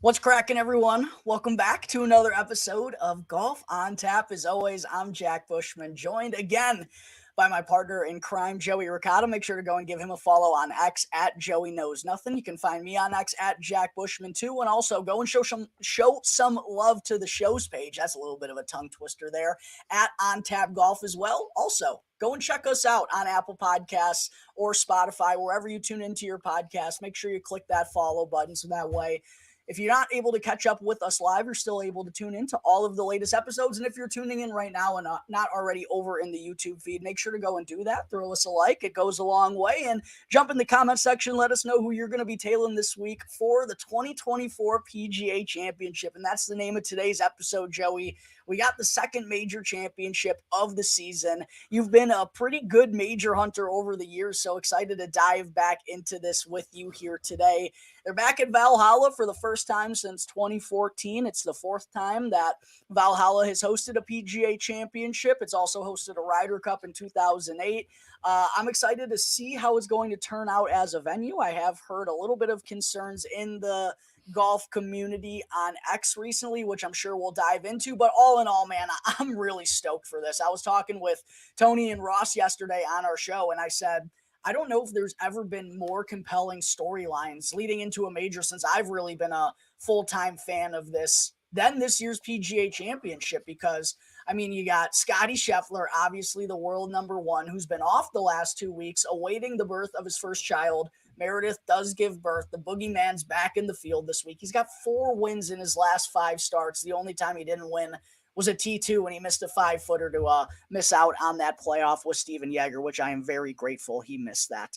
What's cracking, everyone? Welcome back to another episode of Golf on Tap. As always, I'm Jack Bushman, joined again by my partner in crime, Joey Ricotta. Make sure to go and give him a follow on X at Joey Knows Nothing. You can find me on X at Jack Bushman too, and also go and show some love to the show's page. That's a little bit of a tongue twister there at On Tap Golf as well. Also, go and check us out on Apple Podcasts or Spotify, wherever you tune into your podcast. Make sure you click that follow button so that way if you're not able to catch up with us live, you're still able to tune in to all of the latest episodes. And if you're tuning in right now and not already over in the YouTube feed, make sure to go and do that. Throw us a like. It goes a long way. And jump in the comment section. Let us know who you're going to be tailing this week for the 2024 PGA Championship. And that's the name of today's episode, Joey. We got the second major championship of the season. You've been a pretty good major hunter over the years, so excited to dive back into this with you here today. They're back at Valhalla for the first time since 2014. It's the fourth time that Valhalla has hosted a PGA Championship. It's also hosted a Ryder Cup in 2008. I'm excited to see how it's going to turn out as a venue. I have heard a little bit of concerns in the golf community on X recently, which I'm sure we'll dive into. But all in all, man, I'm really stoked for this. I was talking with Tony and Ross yesterday on our show, and I said, I don't know if there's ever been more compelling storylines leading into a major since I've really been a full-time fan of this than this year's PGA Championship, because I mean, you got Scottie Scheffler, obviously the world number one, who's been off the last 2 weeks, awaiting the birth of his first child. Meredith does give birth. The boogeyman's back in the field this week. He's got 4 wins in his last 5 starts. The only time he didn't win was a T2 when he missed a 5-footer to miss out on that playoff with Steven Yeager, which I am very grateful he missed that.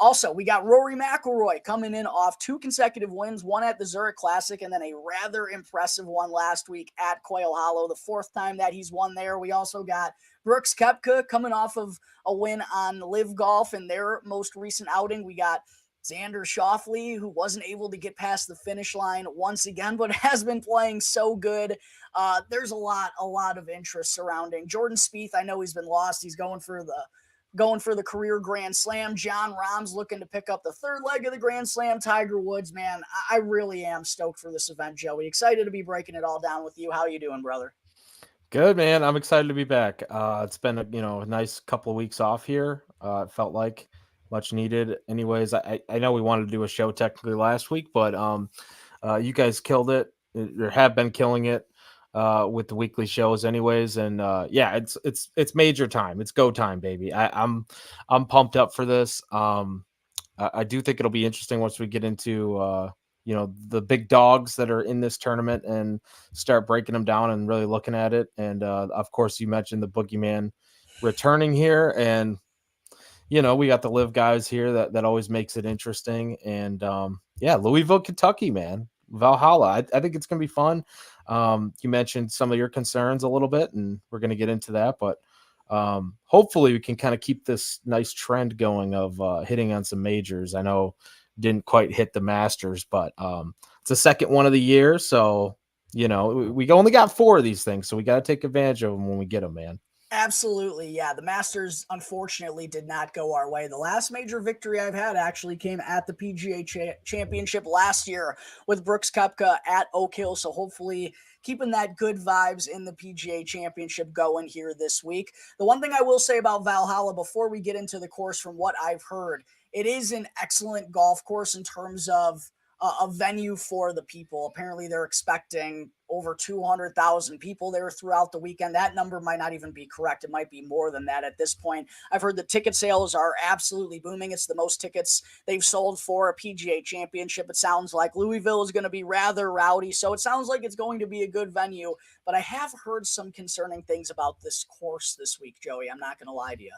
Also, we got Rory McIlroy coming in off 2 consecutive wins, one at the Zurich Classic and then a rather impressive one last week at Quail Hollow, the 4th time that he's won there. We also got Brooks Koepka coming off of a win on Live Golf in their most recent outing. We got Xander Schauffele, who wasn't able to get past the finish line once again, but has been playing so good. There's a lot of interest surrounding Jordan Spieth. I know he's been lost. He's going for the career Grand Slam. John Rahm's looking to pick up the 3rd leg of the Grand Slam. Tiger Woods, man, I really am stoked for this event, Joey. Excited to be breaking it all down with you. How you doing, brother? Good, man. I'm excited to be back. It's been a nice couple of weeks off here. It felt like much needed. Anyways, I know we wanted to do a show technically last week, but you guys killed it. You have been killing it with the weekly shows, anyways. And yeah, it's major time. It's go time, baby. I'm pumped up for this. I do think it'll be interesting once we get into the big dogs that are in this tournament and start breaking them down and really looking at it. And of course, you mentioned the boogeyman returning here, and we got the live guys here that always makes it interesting. And yeah, Louisville, Kentucky, man, Valhalla. I think it's gonna be fun. You mentioned some of your concerns a little bit, and we're gonna get into that, but hopefully we can kind of keep this nice trend going of hitting on some majors. I know didn't quite hit the Masters, but it's the second one of the year, so we only got 4 of these things, so we got to take advantage of them when we get them, man. Absolutely, yeah. The Masters, unfortunately, did not go our way. The last major victory I've had actually came at the PGA Championship last year with Brooks Koepka at Oak Hill, so hopefully keeping that good vibes in the PGA Championship going here this week. The one thing I will say about Valhalla before we get into the course, from what I've heard, it is an excellent golf course in terms of a venue for the people. Apparently, they're expecting over 200,000 people there throughout the weekend. That number might not even be correct. It might be more than that at this point. I've heard the ticket sales are absolutely booming. It's the most tickets they've sold for a PGA Championship. It sounds like Louisville is going to be rather rowdy, so it sounds like it's going to be a good venue. But I have heard some concerning things about this course this week, Joey. I'm not going to lie to you.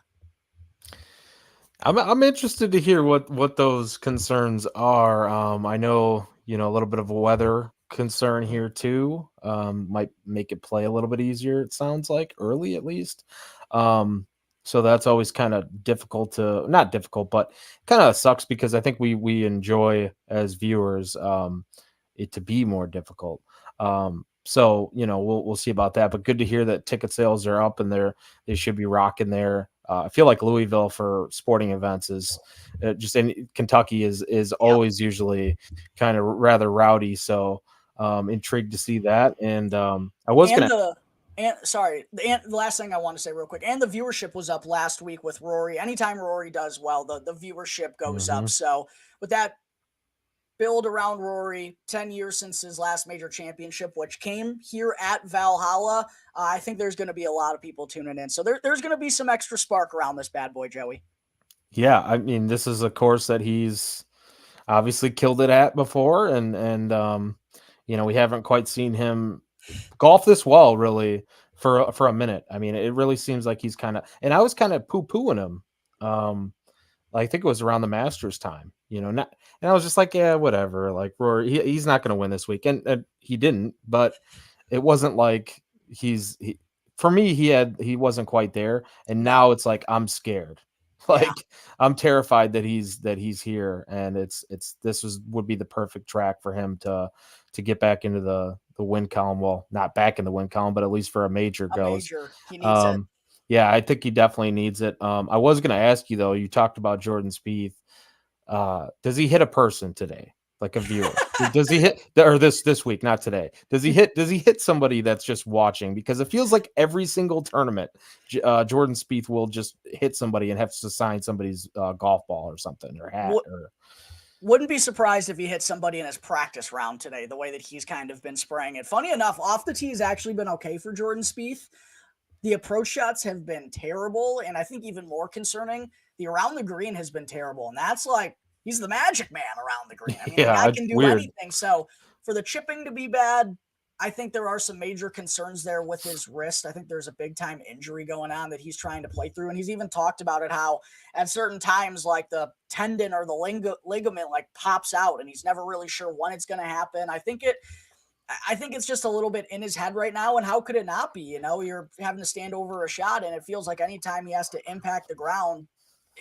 I'm interested to hear what those concerns are. I know a little bit of a weather concern here too. Might make it play a little bit easier. It sounds like early at least. So that's always kind of difficult to not difficult, but kind of sucks because I think we enjoy as viewers it to be more difficult. So we'll see about that. But good to hear that ticket sales are up and they should be rocking there. I feel like Louisville for sporting events is just in Kentucky is always usually kind of rather rowdy. So Intrigued to see that. And I was And gonna. the the last thing I want to say real quick, and the viewership was up last week with Rory. Anytime Rory does well, the viewership goes up. Mhm. So with that build around Rory, 10 years since his last major championship, which came here at Valhalla, I think there's going to be a lot of people tuning in. So there's going to be some extra spark around this bad boy, Joey. Yeah, I mean, this is a course that he's obviously killed it at before, and we haven't quite seen him golf this well really for a minute. I mean, it really seems like he's kind of, and I was kind of poo pooing him. I think it was around the Masters time, not, and I was just like, yeah, whatever. Like Rory, he's not going to win this week, and he didn't. But it wasn't like for me, he wasn't quite there, and No. now it's like I'm scared. Yeah. Like I'm terrified that he's here, and would be the perfect track for him to get back into the win column. Well, not back in the win column, but at least for a major goes. He needs it. Yeah, I think he definitely needs it. I was going to ask you though. You talked about Jordan Spieth. Does he hit a person today, like a viewer? Does he hit or this week, not today? Does he hit somebody that's just watching? Because it feels like every single tournament, Jordan Spieth will just hit somebody and have to sign somebody's golf ball or something or hat. Wouldn't be surprised if he hit somebody in his practice round today, the way that he's kind of been spraying it. Funny enough, off the tee has actually been okay for Jordan Spieth. The approach shots have been terrible, and I think even more concerning, the around the green has been terrible. And that's like, he's the magic man around the green. I mean, the guy can do anything. So for the chipping to be bad, I think there are some major concerns there with his wrist. I think there's a big time injury going on that he's trying to play through. And he's even talked about it, how at certain times, like the tendon or the ligament like pops out and he's never really sure when it's going to happen. I think it's just a little bit in his head right now. And how could it not be? You're having to stand over a shot, and it feels like anytime he has to impact the ground,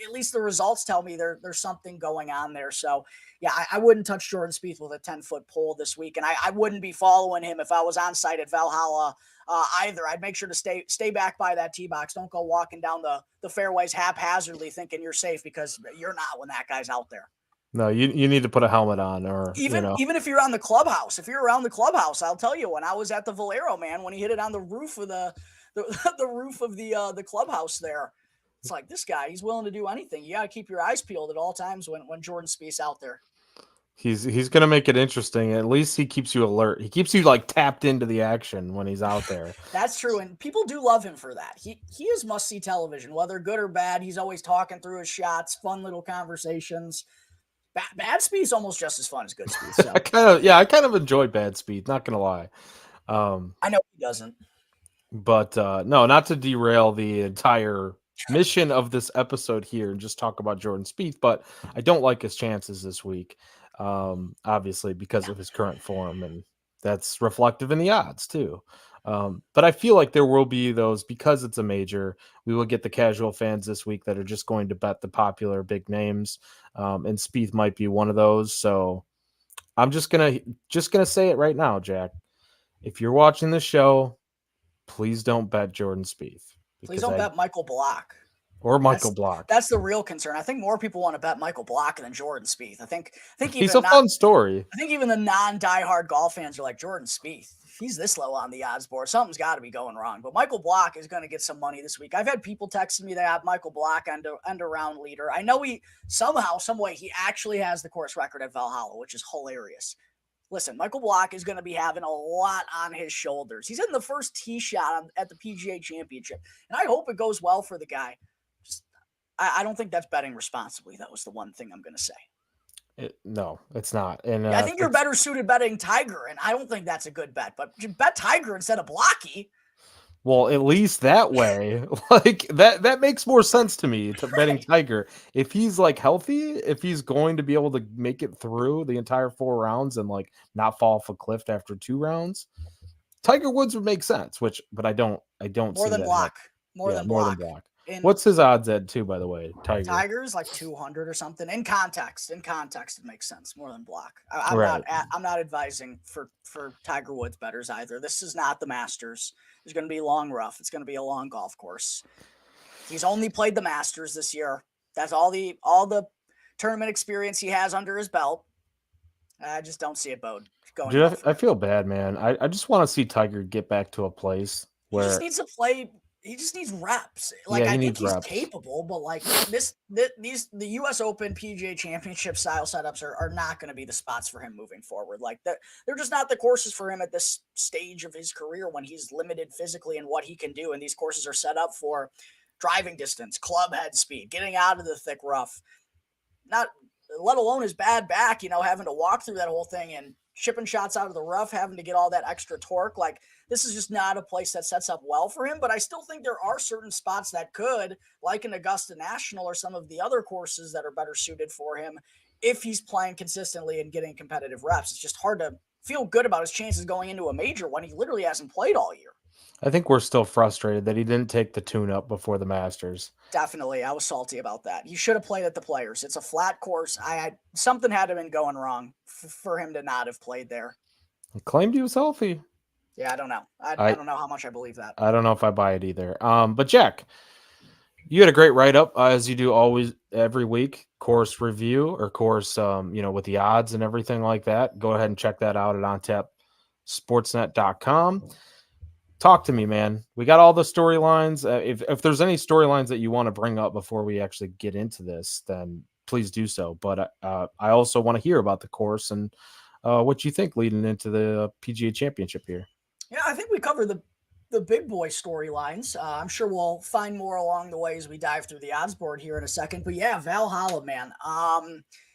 at least the results tell me there's something going on there. So yeah, I wouldn't touch Jordan Spieth with a 10-foot pole this week. And I wouldn't be following him if I was on site at Valhalla either. I'd make sure to stay back by that tee box. Don't go walking down the fairways haphazardly thinking you're safe, because you're not when that guy's out there. No, you need to put a helmet on, or even if you're on the clubhouse, if you're around the clubhouse, I'll tell you, when I was at the Valero, man, when he hit it on the roof of the roof of the clubhouse there, it's like, this guy, he's willing to do anything. You got to keep your eyes peeled at all times when Jordan Spieth's out there. He's gonna make it interesting. At least he keeps you alert. He keeps you like tapped into the action when he's out there. That's true, and people do love him for that. He is must-see television, whether good or bad. He's always talking through his shots, fun little conversations. Bad Spieth's almost just as fun as good Spieth. So. I kind of enjoy Bad Spieth, not gonna lie. I know he doesn't. But no, not to derail the entire mission of this episode here and just talk about Jordan Spieth, but I don't like his chances this week, obviously because of his current form, and that's reflective in the odds too. But I feel like there will be those, because it's a major, we will get the casual fans this week that are just going to bet the popular big names, and Spieth might be one of those. So I'm just gonna say it right now, Jack. If you're watching the show, please don't bet Jordan Spieth. Please don't bet Michael Block. Or Michael Block. That's the real concern. I think more people want to bet Michael Block than Jordan Spieth. I think even he's a fun story. I think even the non-diehard golf fans are like, Jordan Spieth, if he's this low on the odds board, something's got to be going wrong. But Michael Block is going to get some money this week. I've had people texting me that have Michael Block end around leader. I know he somehow, some way, he actually has the course record at Valhalla, which is hilarious. Listen, Michael Block is going to be having a lot on his shoulders. He's in the first tee shot at the PGA Championship, and I hope it goes well for the guy. I don't think that's betting responsibly. That was the one thing I'm going to say. No, it's not. And I think you're better suited betting Tiger, and I don't think that's a good bet. But bet Tiger instead of Blocky. Well, at least that way, like that makes more sense to me, to betting Tiger. If he's like healthy, if he's going to be able to make it through the entire 4 rounds and like not fall off a cliff after 2 rounds, Tiger Woods would make sense. But I don't more see than that Block. More than Block. What's his odds at too, by the way? Tiger's like 200 or something. In context, it makes sense. More than Block. I'm not advising for Tiger Woods bettors either. This is not the Masters. It's going to be long rough. It's going to be a long golf course. He's only played the Masters this year. That's all the tournament experience he has under his belt. I just don't see it going Dude, well for I him. feel bad, man. I just want to see Tiger get back to a place He just where, needs to play. He just needs reps. yeah, Like I he think needs he's reps. capable, but like these the U.S. Open PGA Championship style setups are not going to be the spots for him moving forward. Like they're just not the courses for him at this stage of his career when he's limited physically in what he can do. And these courses are set up for driving distance, club head speed, getting out of the thick rough. Not let alone his bad back, having to walk through that whole thing and chipping shots out of the rough, having to get all that extra torque. Like, this is just not a place that sets up well for him. But I still think there are certain spots that could, like an Augusta National or some of the other courses that are better suited for him if he's playing consistently and getting competitive reps. It's just hard to feel good about his chances going into a major when he literally hasn't played all year. I think we're still frustrated that he didn't take the tune up before the Masters. Definitely, I was salty about that. He should have played at the Players. It's a flat course. Something had to have been going wrong for him to not have played there. He claimed he was healthy. Yeah, I don't know. I I don't know how much I believe that. I don't know if I buy it either. But Jack, you had a great write up as you do always every week. Course review or course, with the odds and everything like that. Go ahead and check that out at ontapsportsnet.com. Talk to me, man. We got all the storylines. If there's any storylines that you want to bring up before we actually get into this, then please do so. But I also want to hear about the course and what you think leading into the PGA Championship here. Yeah, I think we covered the big boy storylines. I'm sure we'll find more along the way as we dive through the odds board here in a second. But yeah, Valhalla, man.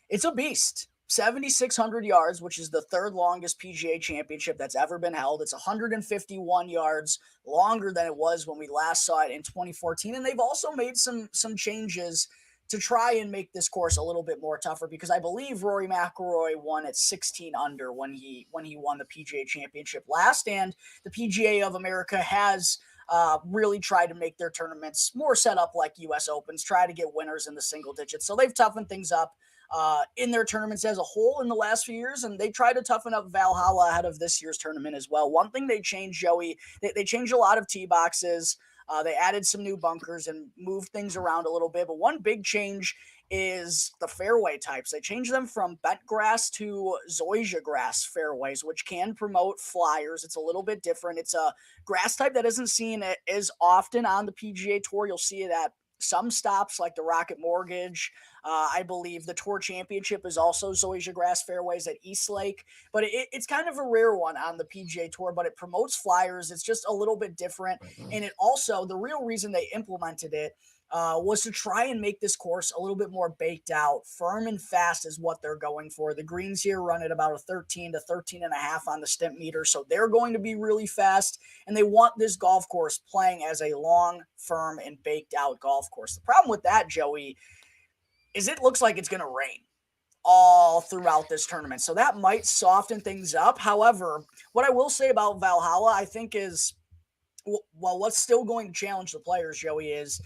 It's a beast. 7,600 yards, which is the third longest PGA championship that's ever been held. It's 151 yards longer than it was when we last saw it in 2014. And they've also made some changes to try and make this course a little bit more tougher because I believe Rory McIlroy won at 16 under when he won the PGA Championship last, and the PGA of America has really tried to make their tournaments more set up like U.S. Opens, try to get winners in the single digits. So they've toughened things up in their tournaments as a whole in the last few years, and they try to toughen up Valhalla ahead of this year's tournament as well. One thing they changed, Joey, they changed a lot of tee boxes. They added some new bunkers and moved things around a little bit. But one big change is the fairway types. They changed them from bent grass to zoysia grass fairways, which can promote flyers. It's a little bit different. It's a grass type that isn't seen as often on the PGA Tour. You'll see it at some stops like the Rocket Mortgage. I believe the Tour Championship is also zoysia grass fairways at East Lake, but it's kind of a rare one on the PGA Tour, but it promotes flyers. It's just a little bit different. And it also, the real reason they implemented it was to try and make this course a little bit more baked out. Firm and fast is what they're going for. The greens here run at about a 13 to 13 and a half on the stimp meter, so they're going to be really fast, and they want this golf course playing as a long, firm, and baked out golf course. The problem with that, Joey, is it looks like it's going to rain all throughout this tournament. So that might soften things up. However, what I will say about Valhalla, I think is, well, what's still going to challenge the players, Joey, is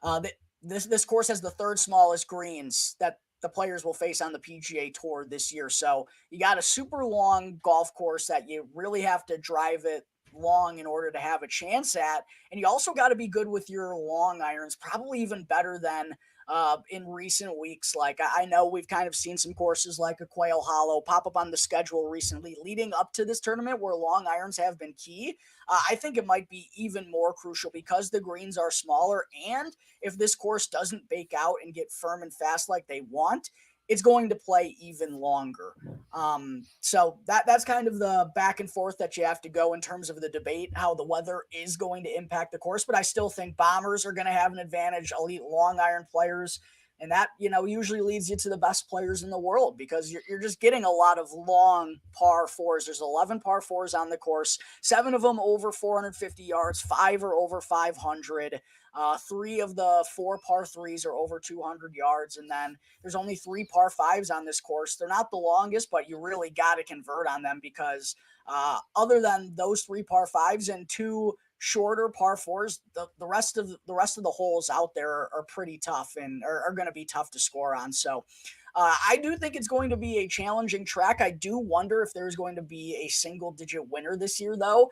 that this course has the third smallest greens that the players will face on the PGA Tour this year. So you got a super long golf course that you really have to drive it long in order to have a chance at. And you also got to be good with your long irons, probably even better than in recent weeks. Like I know we've kind of seen some courses like a Quail Hollow pop up on the schedule recently leading up to this tournament where long irons have been key. I think it might be even more crucial because the greens are smaller, and if this course doesn't bake out and get firm and fast like they want, it's going to play even longer. So that's kind of the back and forth that you have to go in terms of the debate, how the weather is going to impact the course. But I still think bombers are going to have an advantage, elite long iron players. And that, usually leads you to the best players in the world because you're just getting a lot of long par fours. There's 11 par fours on the course, 7 of them over 450 yards, 5 are over 500. 3 of the 4 par threes are over 200 yards. And then there's only 3 par fives on this course. They're not the longest, but you really got to convert on them because other than those 3 par fives and 2 shorter par fours, the rest of the holes out there are pretty tough and are going to be tough to score on. So I do think it's going to be a challenging track. I do wonder if there's going to be a single-digit winner this year, though.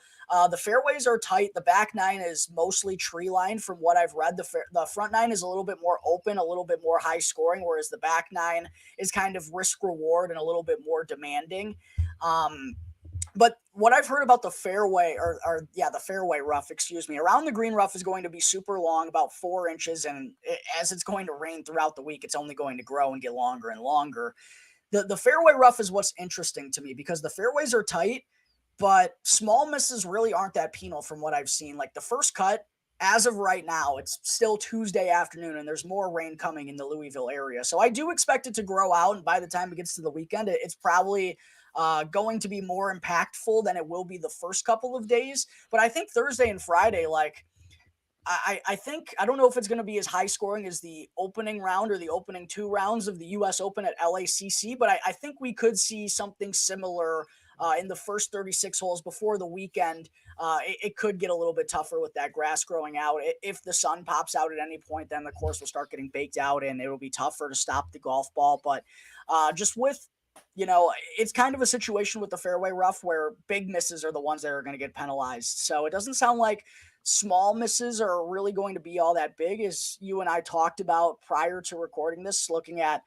The fairways are tight. The back nine is mostly tree line from what I've read. The front nine is a little bit more open, a little bit more high scoring, whereas the back nine is kind of risk reward and a little bit more demanding. But what I've heard about the fairway, the fairway rough, excuse me, around the green rough is going to be super long, about 4 inches. And as it's going to rain throughout the week, it's only going to grow and get longer and longer. The fairway rough is what's interesting to me because the fairways are tight, but small misses really aren't that penal from what I've seen. Like the first cut, as of right now, it's still Tuesday afternoon and there's more rain coming in the Louisville area. So I do expect it to grow out. And by the time it gets to the weekend, it's probably going to be more impactful than it will be the first couple of days. But I think Thursday and Friday, like, I think, I don't know if it's going to be as high scoring as the opening round or the opening 2 rounds of the U.S. Open at LACC, but I think we could see something similar in the first 36 holes before the weekend. It could get a little bit tougher with that grass growing out. If the sun pops out at any point, then the course will start getting baked out and it'll be tougher to stop the golf ball. But just with, it's kind of a situation with the fairway rough where big misses are the ones that are going to get penalized. So it doesn't sound like small misses are really going to be all that big, as you and I talked about prior to recording this, looking at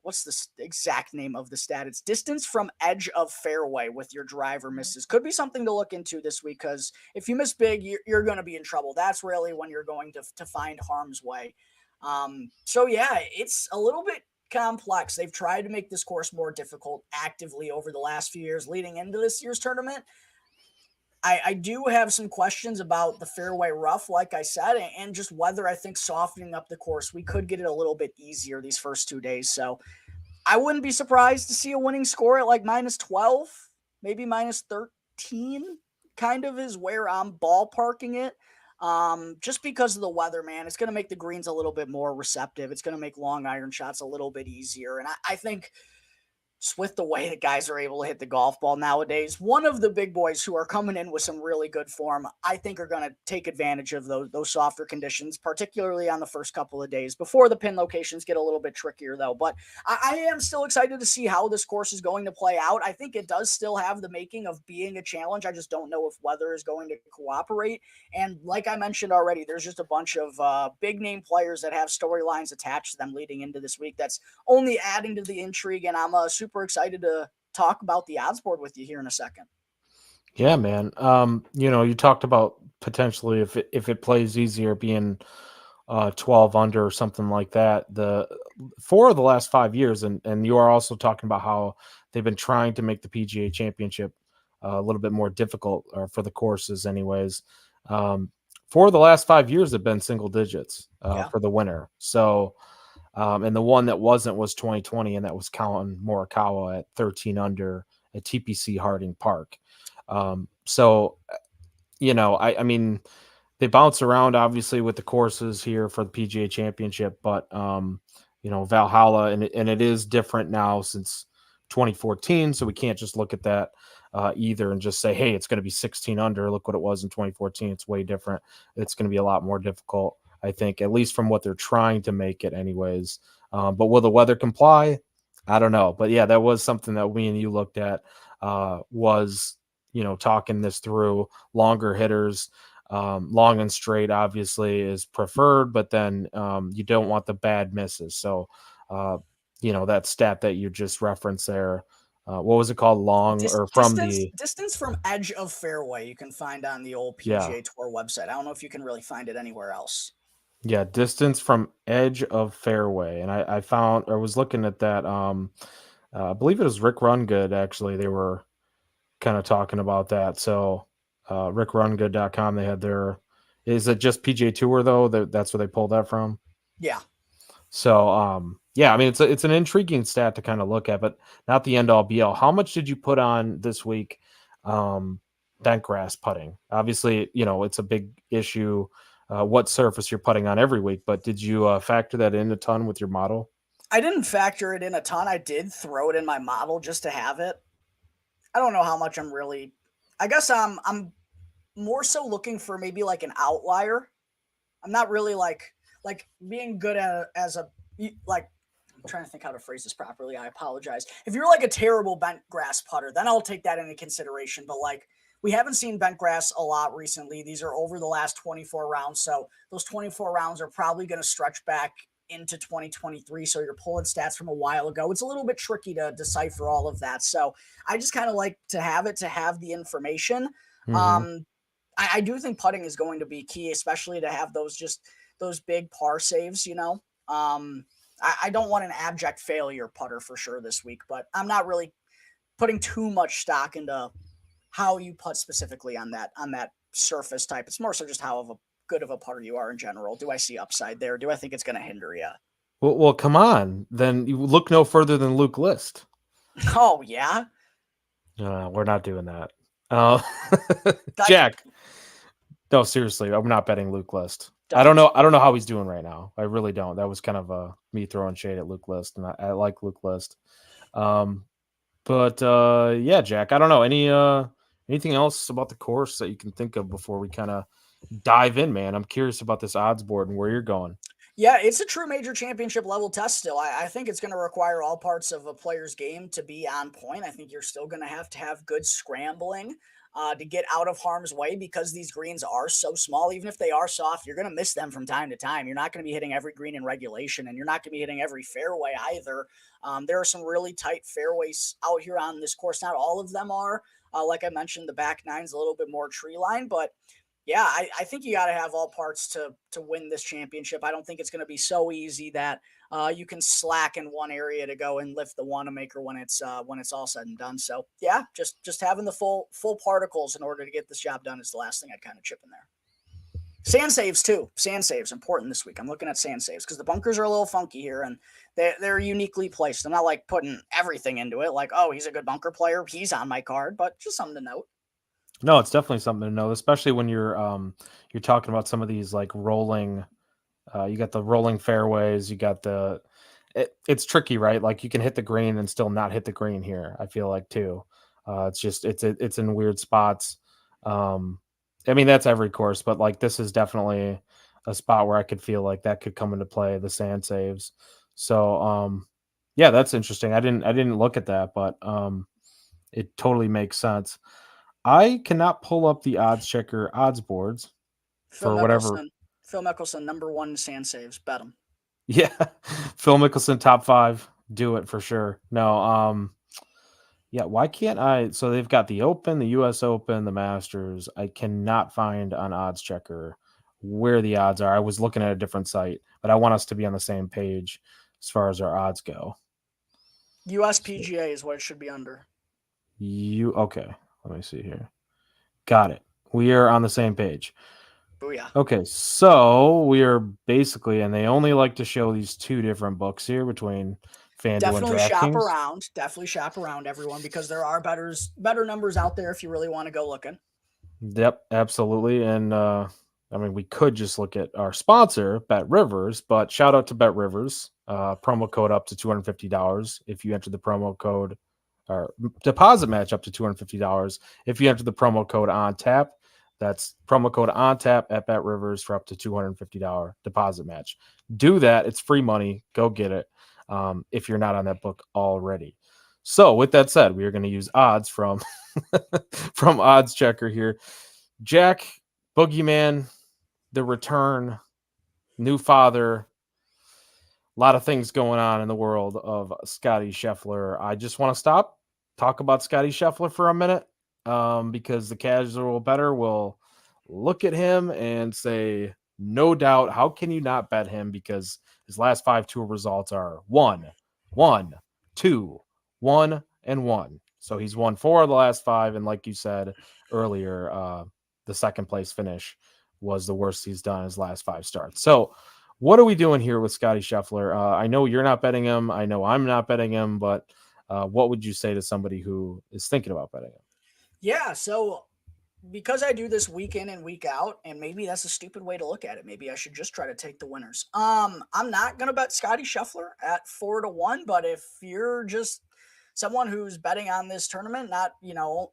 what's the exact name of the stat? It's distance from edge of fairway with your driver misses. Could be something to look into this week, because if you miss big, you're going to be in trouble. That's really when you're going to find harm's way. So yeah, it's a little bit complex. They've tried to make this course more difficult actively over the last few years leading into this year's tournament. I do have some questions about the fairway rough, like I said, and just whether I think softening up the course, we could get it a little bit easier these first 2 days. So I wouldn't be surprised to see a winning score at like -12, maybe -13, kind of is where I'm ballparking it. Just because of the weather, man. It's going to make the greens a little bit more receptive. It's going to make long iron shots a little bit easier. And I think just with the way that guys are able to hit the golf ball nowadays, one of the big boys who are coming in with some really good form, I think are going to take advantage of those softer conditions, particularly on the first couple of days before the pin locations get a little bit trickier, though. But I am still excited to see how this course is going to play out. I think it does still have the making of being a challenge. I just don't know if weather is going to cooperate. And like I mentioned already, there's just a bunch of big name players that have storylines attached to them leading into this week. That's only adding to the intrigue, and I'm super excited to talk about the odds board with you here in a second. Yeah, man. You talked about potentially if it plays easier being 12 under or something like that. The 4 of the last 5 years, and you are also talking about how they've been trying to make the PGA Championship a little bit more difficult, or for the courses, anyways. 4 of the last 5 years have been single digits for the winner. So, and the one that wasn't was 2020, and that was Colin Morikawa at 13 under at TPC Harding Park. So, I mean, they bounce around obviously with the courses here for the PGA Championship, but Valhalla, and it is different now since 2014, so we can't just look at that either and just say, hey, it's going to be 16 under. Look what it was in 2014. It's way different. It's going to be a lot more difficult, I think, at least from what they're trying to make it anyways. But will the weather comply? I don't know. But yeah, that was something that we and you looked at, was, talking this through. Longer hitters, long and straight obviously is preferred, but then you don't want the bad misses. So, that stat that you just referenced there, what was it called? Distance from edge of fairway, you can find on the old PGA Tour website. I don't know if you can really find it anywhere else. Yeah, distance from edge of fairway. And I was looking at that. I believe it was Rick Rungood, actually. They were kind of talking about that. So rickrungood.com, they had is it just PGA Tour though? That's where they pulled that from? Yeah. So, yeah, I mean, it's an intriguing stat to kind of look at, but not the end all be all. How much did you put on this week? Bent grass putting. Obviously, it's a big issue. What surface you're putting on every week, but did you factor that in a ton with your model? I didn't factor it in a ton. I did throw it in my model just to have it. I don't know how much I guess I'm more so looking for maybe like an outlier. I'm not really like being good at as a, like, trying to think how to phrase this properly. I apologize. If you're like a terrible bent grass putter, then I'll take that into consideration. But like, we haven't seen bent grass a lot recently. These are over the last 24 rounds. So those 24 rounds are probably going to stretch back into 2023. So you're pulling stats from a while ago. It's a little bit tricky to decipher all of that. So I just kind of like to have the information. Mm-hmm. I do think putting is going to be key, especially to have those big par saves, I don't want an abject failure putter for sure this week, but I'm not really putting too much stock into how you putt specifically on that surface type. It's more so just how good of a putter you are in general. Do I see upside there? Do I think it's going to hinder you? Well, come on. Then you look no further than Luke List. Oh yeah. We're not doing that. Jack. No, seriously, I'm not betting Luke List. I don't know how he's doing right now. I really don't. That was kind of me throwing shade at Luke List, and I like Luke List. But yeah, Jack, I don't know. Anything else about the course that you can think of before we kind of dive in, man? I'm curious about this odds board and where you're going. Yeah, it's a true major championship level test still. I think it's going to require all parts of a player's game to be on point. I think you're still going to have good scrambling to get out of harm's way because these greens are so small. Even if they are soft, you're going to miss them from time to time. You're not going to be hitting every green in regulation, and you're not going to be hitting every fairway either. There are some really tight fairways out here on this course. Not all of them are. Like I mentioned, the back nine's a little bit more tree line, but yeah, I think you got to have all parts to win this championship. I don't think it's going to be so easy that you can slack in one area to go and lift the Wanamaker when it's all said and done. So yeah, just having the full particles in order to get this job done is the last thing I'd kind of chip in there. Sand saves too. Sand saves important this week. I'm looking at sand saves because the bunkers are a little funky here and they're uniquely placed. I'm not like putting everything into it. Like, oh, he's a good bunker player. He's on my card, but just something to note. No, it's definitely something to know, especially when you're talking about some of these like rolling. You got the rolling fairways. You got it's tricky, right? Like you can hit the green and still not hit the green here. I feel like too. It's in weird spots. I mean that's every course, but like this is definitely a spot where I could feel like that could come into play. The sand saves. So yeah, that's interesting. I didn't look at that, but it totally makes sense. I cannot pull up the odds checker odds boards Phil for whatever. Mickelson, number one sand saves. Bet him. Yeah, Phil Mickelson top 5. Do it for sure. No, yeah. Why can't I? So they've got the Open, the U.S. Open, the Masters. I cannot find on odds checker where the odds are. I was looking at a different site, but I want us to be on the same page as far as our odds go. U.S. PGA is what it should be under. Okay? Let me see here. Got it. We are on the same page. Booyah. Okay, so we are basically, and they only like to show these two different books here between FanDuel and DraftKings. Definitely shop around, everyone, because there are better numbers out there if you really want to go looking. Yep, absolutely. And I mean, we could just look at our sponsor, Bet Rivers, but shout out to Bet Rivers. Promo code up to $250 if you enter the promo code, or deposit match up to $250 if you enter the promo code on tap. That's promo code on tap at Bet Rivers for up to $250 deposit match. Do that. It's free money. Go get it if you're not on that book already. So with that said, we are going to use odds from from Odds Checker here. Jack, Boogeyman, the return, new father, a lot of things going on in the world of Scottie Scheffler. I just want to talk about Scottie Scheffler for a minute. Because the casual bettor will look at him and say, no doubt, how can you not bet him? Because his last 5 tour results are 1, 2, 1, and 1. So he's won 4 of the last 5. And like you said earlier, the second place finish was the worst he's done his last 5 starts. So what are we doing here with Scottie Scheffler? I know you're not betting him. I know I'm not betting him, but what would you say to somebody who is thinking about betting him? Yeah, so because I do this week in and week out, and maybe that's a stupid way to look at it. Maybe I should just try to take the winners. I'm not gonna bet Scottie Scheffler at 4-1, but if you're just someone who's betting on this tournament, not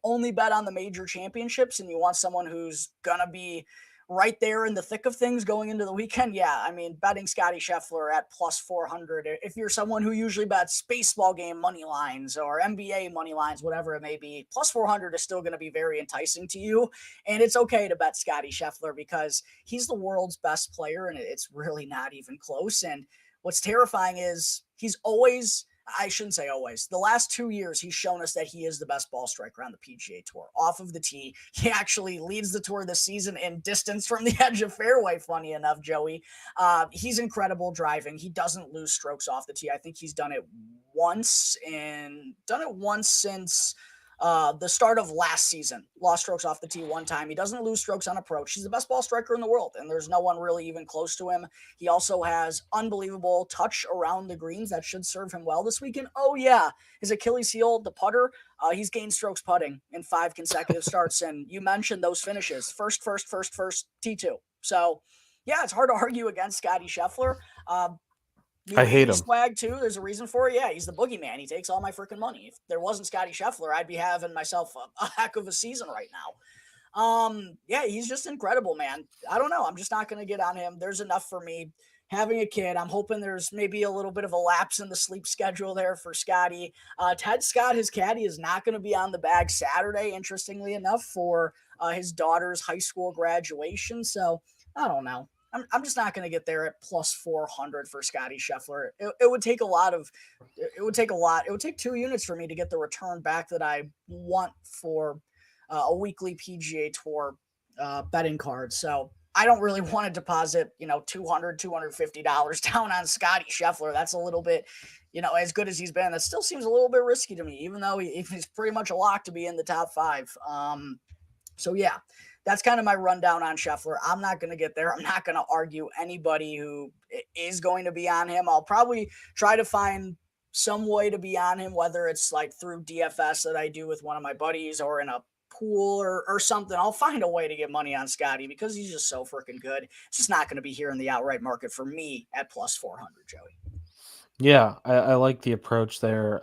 only bet on the major championships, and you want someone who's gonna be right there in the thick of things going into the weekend, yeah, I mean, betting Scottie Scheffler at plus 400, if you're someone who usually bets baseball game money lines or NBA money lines, whatever it may be, plus 400 is still going to be very enticing to you. And it's okay to bet Scottie Scheffler because he's the world's best player, and it's really not even close. And what's terrifying is he's always, I shouldn't say always. The last 2 years, he's shown us that he is the best ball striker on the PGA Tour. Off of the tee, he actually leads the tour this season in distance from the edge of fairway, funny enough, Joey. He's incredible driving. He doesn't lose strokes off the tee. I think he's done it once since the start of last season. Lost strokes off the tee one time. He doesn't lose strokes on approach. He's the best ball striker in the world, and there's no one really even close to him. He also has unbelievable touch around the greens that should serve him well this weekend. Oh, yeah, his Achilles heel, the putter, he's gained strokes putting in 5 consecutive starts, and you mentioned those finishes. First, T2. So, yeah, it's hard to argue against Scottie Scheffler. I hate him. Swag too. There's a reason for it. Yeah, he's the boogeyman. He takes all my freaking money. If there wasn't Scottie Scheffler, I'd be having myself a heck of a season right now. Yeah, he's just incredible, man. I don't know. I'm just not going to get on him. There's enough for me. Having a kid, I'm hoping there's maybe a little bit of a lapse in the sleep schedule there for Scottie. Ted Scott, his caddy, is not going to be on the bag Saturday, interestingly enough, for his daughter's high school graduation. So I don't know. I'm just not going to get there at plus 400 for Scottie Scheffler. It would take a lot. It would take 2 units for me to get the return back that I want for a weekly PGA Tour betting card. So I don't really want to deposit, $200, $250 down on Scottie Scheffler. That's a little bit, as good as he's been, that still seems a little bit risky to me, even though he's pretty much a lock to be in the top 5. So yeah, that's kind of my rundown on Scheffler. I'm not going to get there. I'm not going to argue anybody who is going to be on him. I'll probably try to find some way to be on him, whether it's like through DFS that I do with one of my buddies or in a pool or something. I'll find a way to get money on Scottie because he's just so freaking good. It's just not going to be here in the outright market for me at plus 400, Joey. Yeah, I like the approach there.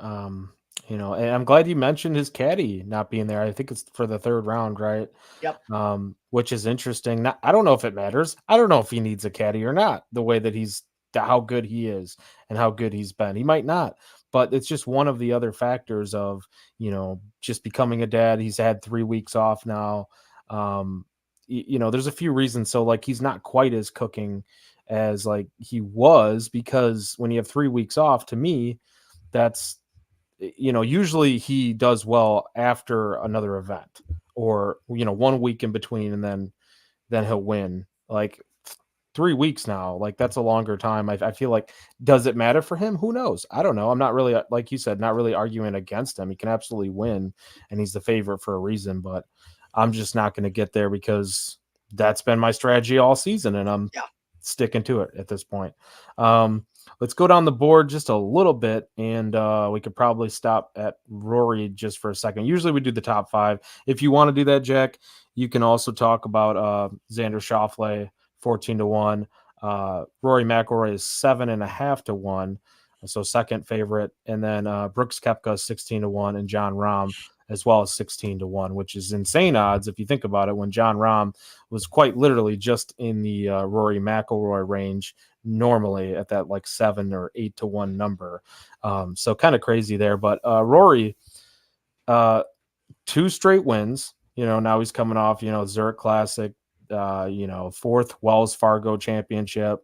And I'm glad you mentioned his caddy not being there. I think it's for the 3rd round, right? Yep. Which is interesting. I don't know if it matters. I don't know if he needs a caddy or not, the way that how good he is and how good he's been. He might not, but it's just one of the other factors of, just becoming a dad. He's had 3 weeks off now. There's a few reasons. So like, he's not quite as cooking as like he was, because when you have 3 weeks off, to me, that's, usually he does well after another event or, 1 week in between, and then he'll win. Like 3 weeks now, like that's a longer time. I feel like, does it matter for him? Who knows? I don't know. I'm not really, like you said, not really arguing against him. He can absolutely win, and he's the favorite for a reason, but I'm just not going to get there because that's been my strategy all season, and I'm sticking to it at this point. Let's go down the board just a little bit, and we could probably stop at Rory just for a second. Usually we do the top 5. If you want to do that, Jack, you can also talk about Xander Schauffele, 14-1. Rory McIlroy is 7.5-1, so second favorite. And then Brooks Koepka 16-1, and John Rahm as well as 16-1, which is insane odds if you think about it, when John Rahm was quite literally just in the Rory McIlroy range normally at that like 7 or 8-1 number. So kind of crazy there. But Rory, 2 straight wins. Now he's coming off, Zurich Classic, 4th Wells Fargo Championship.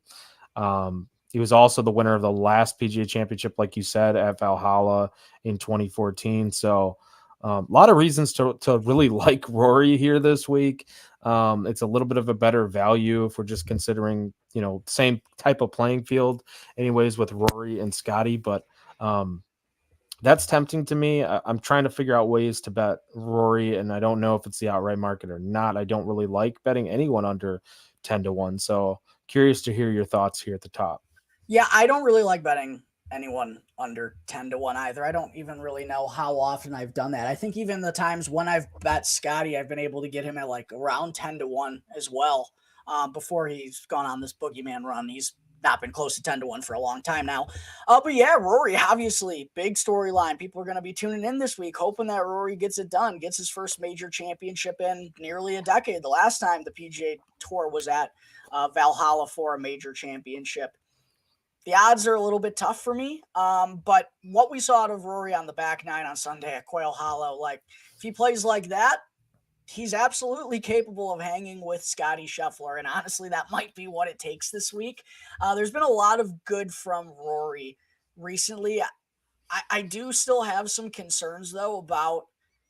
He was also the winner of the last PGA Championship, like you said, at Valhalla in 2014. So a lot of reasons to really like Rory here this week. It's a little bit of a better value if we're just considering, same type of playing field anyways with Rory and Scottie, but that's tempting to me. I'm trying to figure out ways to bet Rory, and I don't know if it's the outright market or not. I don't really like betting anyone under 10-1. So curious to hear your thoughts here at the top. Yeah, I don't really like betting anyone under 10-1 either. I don't even really know how often I've done that. I think even the times when I've bet Scottie, I've been able to get him at like around 10-1 as well. Before he's gone on this boogeyman run, he's not been close to 10-1 for a long time now. But yeah, Rory, obviously, big storyline. People are going to be tuning in this week, hoping that Rory gets it done, gets his first major championship in nearly a decade. The last time the PGA Tour was at Valhalla for a major championship. The odds are a little bit tough for me, but what we saw out of Rory on the back nine on Sunday at Quail Hollow, like, if he plays like that, he's absolutely capable of hanging with Scottie Scheffler, and honestly, that might be what it takes this week. There's been a lot of good from Rory recently. I do still have some concerns, though, about,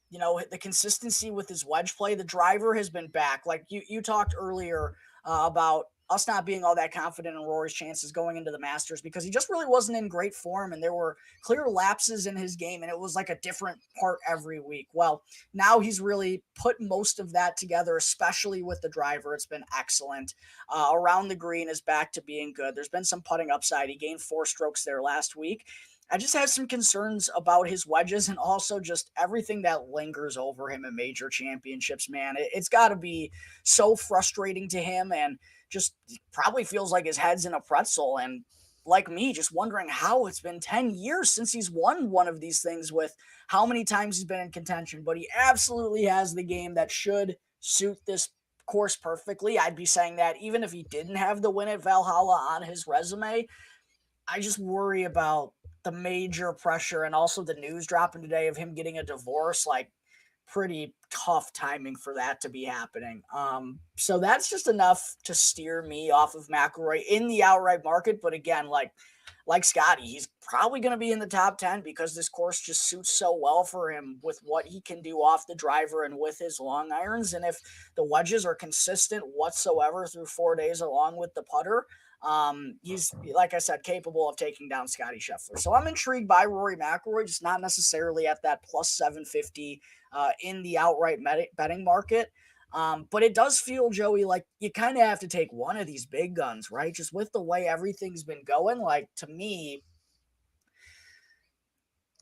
the consistency with his wedge play. The driver has been back. Like you talked earlier about us not being all that confident in Rory's chances going into the Masters because he just really wasn't in great form, and there were clear lapses in his game, and it was like a different part every week. Well, now he's really put most of that together, especially with the driver. It's been excellent. Around the green is back to being good. There's been some putting upside. He gained 4 strokes there last week. I just have some concerns about his wedges and also just everything that lingers over him in major championships, man. It's got to be so frustrating to him, and just probably feels like his head's in a pretzel. And like me, just wondering how it's been 10 years since he's won one of these things, with how many times he's been in contention. But he absolutely has the game that should suit this course perfectly. I'd be saying that even if he didn't have the win at Valhalla on his resume. I just worry about the major pressure and also the news dropping today of him getting a divorce. Like, pretty tough timing for that to be happening. So that's just enough to steer me off of McIlroy in the outright market. But again, like Scottie, he's probably going to be in the top 10 because this course just suits so well for him with what he can do off the driver and with his long irons. And if the wedges are consistent whatsoever through 4 days along with the putter, he's, like I said, capable of taking down Scottie Scheffler. So I'm intrigued by Rory McIlroy, just not necessarily at that plus 750 in the outright betting market. But it does feel, Joey, like you kind of have to take one of these big guns, right? Just with the way everything's been going, like, to me,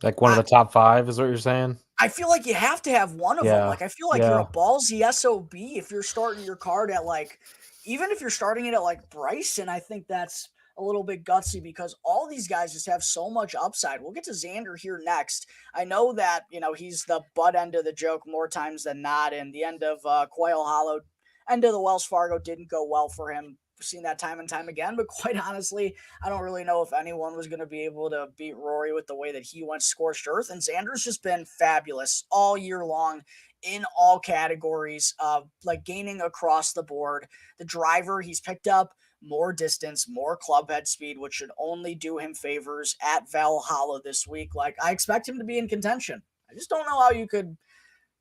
like one of the top 5 is what you're saying? I feel like you have to have one of them. Like, I feel like you're a ballsy SOB if you're starting your card at, like, even if you're starting it at like Bryson. I think that's a little bit gutsy because all these guys just have so much upside. We'll get to Xander here next. I know that, he's the butt end of the joke more times than not, and the end of Quail Hollow, end of the Wells Fargo didn't go well for him. We've seen that time and time again, but quite honestly, I don't really know if anyone was going to be able to beat Rory with the way that he went scorched earth. And Xander's just been fabulous all year long in all categories, like gaining across the board. The driver, he's picked up more distance, more club head speed, which should only do him favors at Valhalla this week. Like, I expect him to be in contention. I just don't know how you could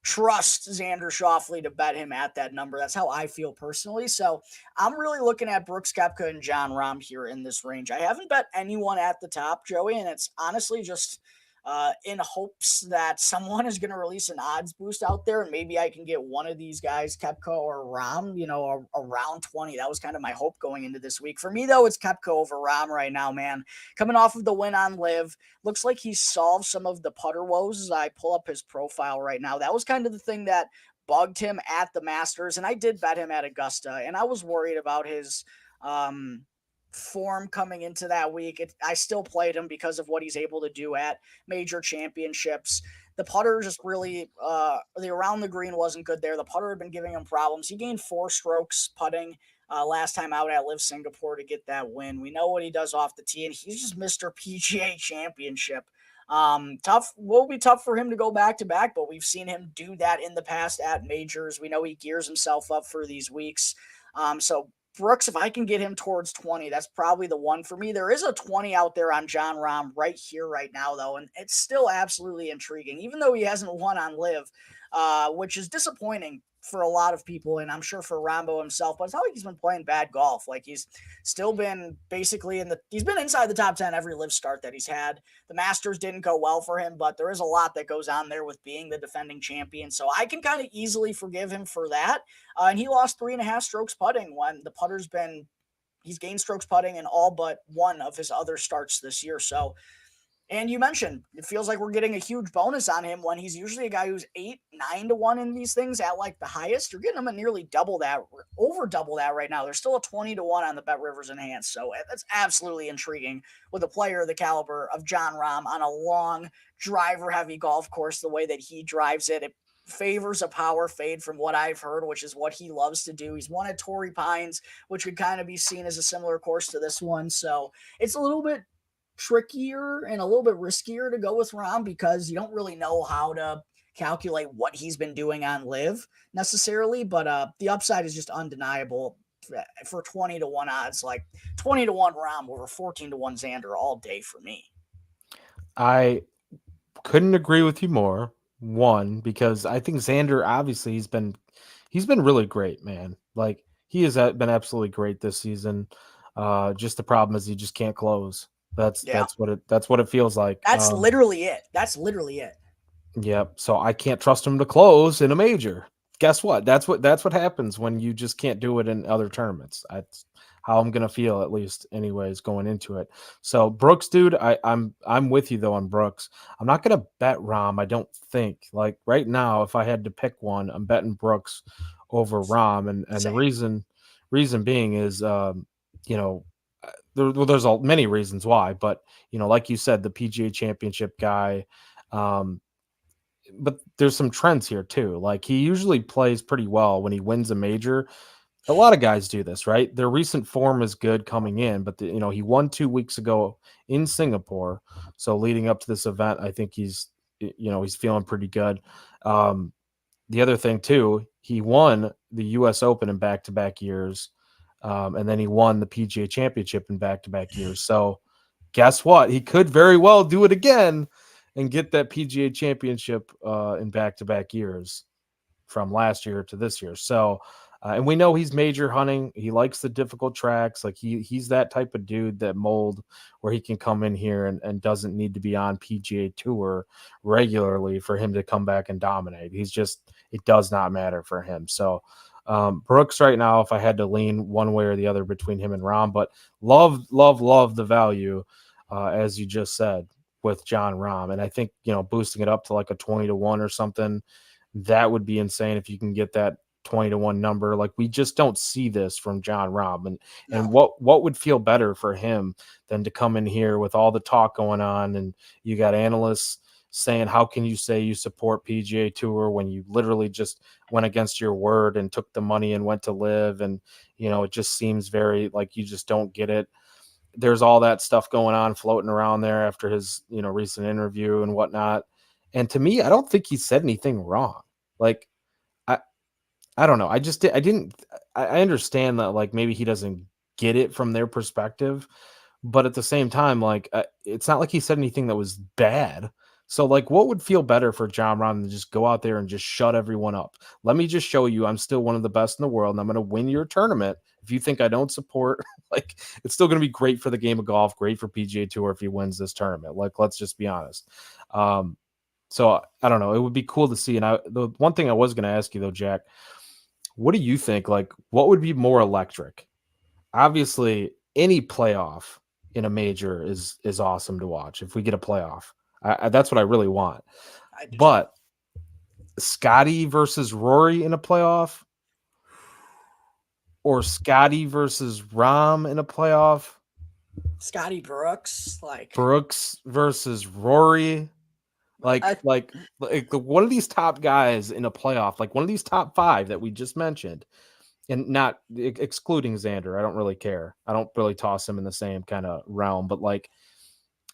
trust Xander Schauffele to bet him at that number. That's how I feel personally. So I'm really looking at Brooks Koepka and Jon Rahm here in this range. I haven't bet anyone at the top, Joey, and it's honestly just in hopes that someone is going to release an odds boost out there, and maybe I can get one of these guys, Koepka or Rahm, around 20. That was kind of my hope going into this week. For me, though, it's Koepka over Rahm right now, man. Coming off of the win on Liv, looks like he's solved some of the putter woes as I pull up his profile right now. That was kind of the thing that bugged him at the Masters, and I did bet him at Augusta, and I was worried about his form coming into that week. I still played him because of what he's able to do at major championships. The putter just really, the around the green wasn't good there. The putter had been giving him problems. He gained 4 strokes putting last time out at Live Singapore to get that win. We know what he does off the tee, and he's just Mr. PGA Championship. Will be tough for him to go back to back, but we've seen him do that in the past at majors. We know he gears himself up for these weeks. So Brooks, if I can get him towards 20, that's probably the one for me. There is a 20 out there on Jon Rahm right here, right now, though, and it's still absolutely intriguing, even though he hasn't won on Liv, which is disappointing for a lot of people, and I'm sure for Rambo himself, but it's not like he's been playing bad golf. Like, he's still been basically he's been inside the top 10 every Live start that he's had. The Masters didn't go well for him, but there is a lot that goes on there with being the defending champion, so I can kind of easily forgive him for that. And he lost 3.5 strokes putting when the putter's he's gained strokes putting in all but one of his other starts this year. So And you mentioned it feels like we're getting a huge bonus on him when he's usually a guy who's 8, 9 to 1 in these things at like the highest. You're getting him at nearly double that, over double that right now. There's still a 20 to 1 on the Bet Rivers Enhanced. So that's absolutely intriguing with a player of the caliber of Jon Rahm on a long driver heavy golf course, the way that he drives it. It favors a power fade from what I've heard, which is what he loves to do. He's won at Torrey Pines, which would kind of be seen as a similar course to this one. So it's a little bit trickier and a little bit riskier to go with Rahm because you don't really know how to calculate what he's been doing on live necessarily, but the upside is just undeniable for 20 to 1 odds, like 20 to 1 Rahm over 14 to 1 Xander all day for me. I couldn't agree with you more. One, because I think Xander obviously he's been really great, man. Like he has been absolutely great this season. Just the problem is he just can't close. Yeah, That's what it feels like. that's literally it. That's literally it. Yep. So I can't trust him to close in a major. Guess what? That's what happens when you just can't do it in other tournaments. That's how I'm gonna feel, at least, anyways, going into it. So Brooks, dude, I'm with you though on Brooks. I'm not gonna bet Rahm. I don't think. Like right now, if I had to pick one, I'm betting Brooks over Rahm, and the Same. reason being is you know there's many reasons why, but like you said, the PGA Championship guy. But there's some trends here too. Like he usually plays pretty well when he wins a major. A lot of guys do this, right? Their recent form is good coming in, but he won 2 weeks ago in Singapore. So leading up to this event, I think he's feeling pretty good. Um, the other thing too, he won the U.S. Open in back-to-back years, and then he won the PGA Championship in back-to-back years. So guess what? He could very well do it again and get that PGA Championship in back-to-back years from last year to this year. So, and we know he's major hunting. He likes the difficult tracks. Like he's that type of dude, that mold where he can come in here and doesn't need to be on PGA Tour regularly for him to come back and dominate. It does not matter for him. So, Brooks right now, if I had to lean one way or the other between him and Rahm, but love the value, as you just said, with Jon Rahm. And I think, boosting it up to like a 20 to 1 or something, that would be insane if you can get that 20 to 1 number. Like we just don't see this from Jon Rahm. And No. what would feel better for him than to come in here with all the talk going on, and you got analysts saying, how can you say you support PGA Tour when you literally just went against your word and took the money and went to live? And it just seems very like you just don't get it. There's all that stuff going on floating around there after his recent interview and whatnot. And to me, I don't think he said anything wrong. Like I don't know. I understand that, like, maybe he doesn't get it from their perspective, but at the same time, like, it's not like he said anything that was bad. So, like, what would feel better for Jon Rahm than just go out there and just shut everyone up? Let me just show you I'm still one of the best in the world, and I'm going to win your tournament. If you think I don't support, like, it's still going to be great for the game of golf, great for PGA Tour if he wins this tournament. Like, let's just be honest. So I don't know. It would be cool to see. And the one thing I was going to ask you though, Jack, what do you think? Like, what would be more electric? Obviously, any playoff in a major is awesome to watch. If we get a playoff, that's what I really want. I do too. But Scottie versus Rory in a playoff, or Scottie versus Rahm in a playoff, Scotty Brooks, Brooks versus Rory. Like one of these top guys in a playoff, like one of these top 5 that we just mentioned, and not excluding Xander. I don't really care. I don't really toss him in the same kind of realm, but like,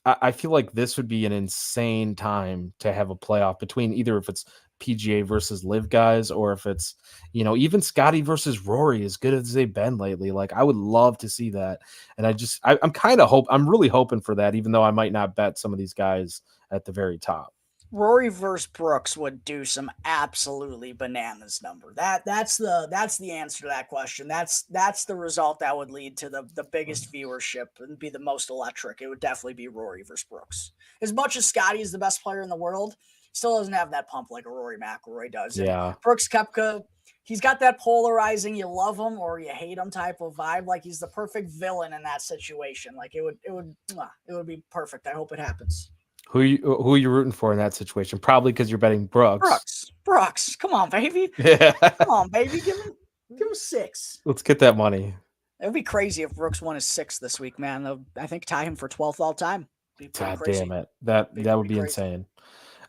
I feel like this would be an insane time to have a playoff between either if it's PGA versus Live guys, or if it's, even Scottie versus Rory, as good as they've been lately. Like, I would love to see that. And I'm really hoping for that, even though I might not bet some of these guys at the very top. Rory versus Brooks would do some absolutely bananas number. That's the answer to that question. That's the result that would lead to the biggest viewership and be the most electric. It would definitely be Rory versus Brooks. As much as Scottie is the best player in the world, still doesn't have that pump like a Rory McIlroy does. And Yeah. Brooks Koepka, he's got that polarizing, you love him or you hate him type of vibe. Like he's the perfect villain in that situation. Like it would be perfect. I hope it happens. Who are you rooting for in that situation? Probably because you're betting Brooks. Brooks, come on, baby. Yeah. Come on, baby. Give him 6. Let's get that money. It would be crazy if Brooks won his 6th this week, man. I think tie him for 12th all time. Be pretty God crazy. damn it. That would be Crazy. insane.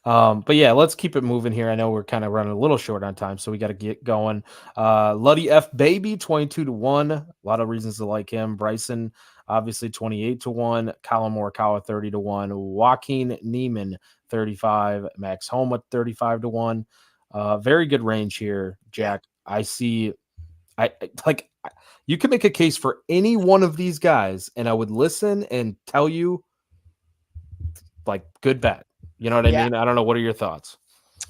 But yeah, let's keep it moving here. I know we're kind of running a little short on time, so we got to get going. Luddy F Baby 22-1. A lot of reasons to like him. Bryson obviously 28-1. Colin Morikawa 30-1. Joaquin Neiman 35. Max Homa 35-1. Very good range here, Jack. I see. You can make a case for any one of these guys, and I would listen and tell you, like, good bet. You know what I mean? I don't know. What are your thoughts?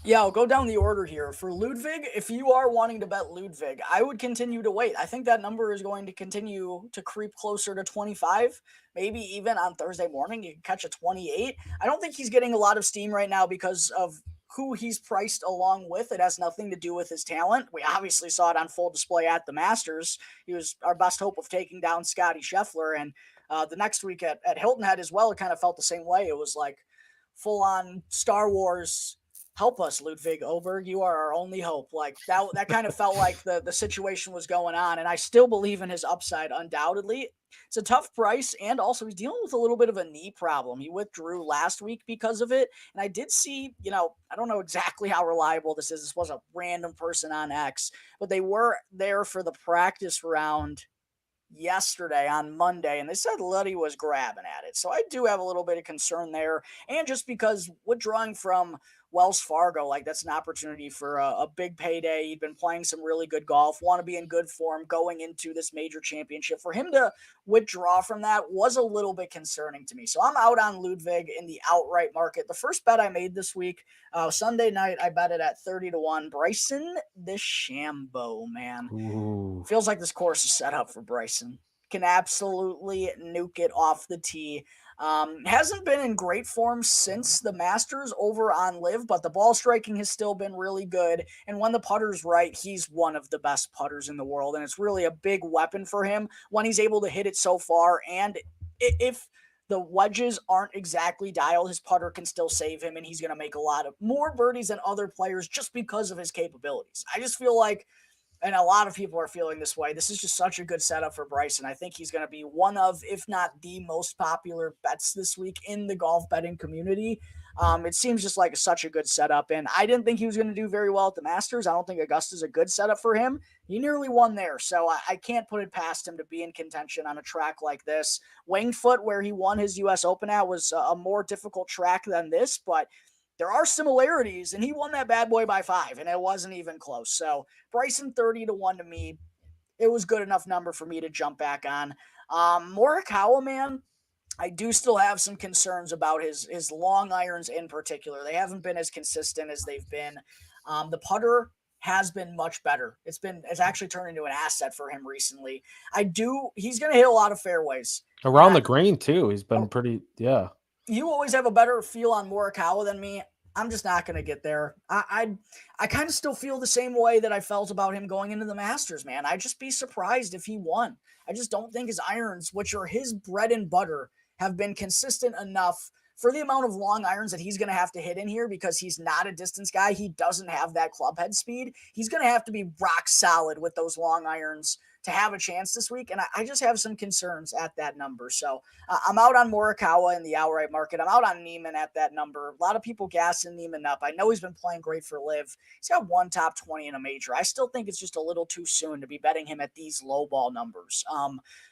Yeah, I'll go down the order here. For Ludwig, if you are wanting to bet Ludwig, I would continue to wait. I think that number is going to continue to creep closer to 25. Maybe even on Thursday morning, you can catch a 28. I don't think he's getting a lot of steam right now because of who he's priced along with. It has nothing to do with his talent. We obviously saw it on full display at the Masters. He was our best hope of taking down Scottie Scheffler. And the next week at Hilton Head as well, it kind of felt the same way. It was like full on Star Wars. Help us, Ludwig Oberg. You are our only hope. Like that kind of felt like the situation was going on. And I still believe in his upside, undoubtedly. It's a tough price. And also he's dealing with a little bit of a knee problem. He withdrew last week because of it. And I did see, I don't know exactly how reliable this is. This was a random person on X, but they were there for the practice round yesterday on Monday, and they said Luddy was grabbing at it. So I do have a little bit of concern there. And just because withdrawing from Wells Fargo, like that's an opportunity for a big payday. He'd been playing some really good golf, want to be in good form going into this major championship. For him to withdraw from that was a little bit concerning to me. So I'm out on Ludwig in the outright market. The first bet I made this week, Sunday night, I bet it at 30-1. Bryson DeChambeau, man. Ooh. Feels like this course is set up for Bryson. Can absolutely nuke it off the tee. Hasn't been in great form since the Masters over on Live, but the ball striking has still been really good. And when the putter's right, he's one of the best putters in the world. And it's really a big weapon for him when he's able to hit it so far. And if the wedges aren't exactly dialed, his putter can still save him, and he's going to make a lot of more birdies than other players just because of his capabilities. I just feel like, and a lot of people are feeling this way, this is just such a good setup for Bryson. I think he's going to be one of, if not the most popular bets this week in the golf betting community. It seems just like such a good setup, and I didn't think he was going to do very well at the Masters. I don't think Augusta's a good setup for him. He nearly won there, so I can't put it past him to be in contention on a track like this. Winged Foot, where he won his U.S. Open at, was a more difficult track than this, but there are similarities, and he won that bad boy by 5, and it wasn't even close. So Bryson 30-1 to me, it was good enough number for me to jump back on. Morikawa, man, I do still have some concerns about his long irons in particular. They haven't been as consistent as they've been. The putter has been much better. It's actually turned into an asset for him recently. He's going to hit a lot of fairways. Around the green, too. He's been pretty, yeah. You always have a better feel on Morikawa than me. I'm just not going to get there. I kind of still feel the same way that I felt about him going into the Masters, man. I'd just be surprised if he won. I just don't think his irons, which are his bread and butter, have been consistent enough for the amount of long irons that he's going to have to hit in here, because he's not a distance guy. He doesn't have that club head speed. He's going to have to be rock solid with those long irons to have a chance this week. And I just have some concerns at that number. So I'm out on Morikawa in the outright market. I'm out on Neiman at that number. A lot of people gassing Neiman up. I know he's been playing great for Liv. He's got one top 20 in a major. I still think it's just a little too soon to be betting him at these low ball numbers.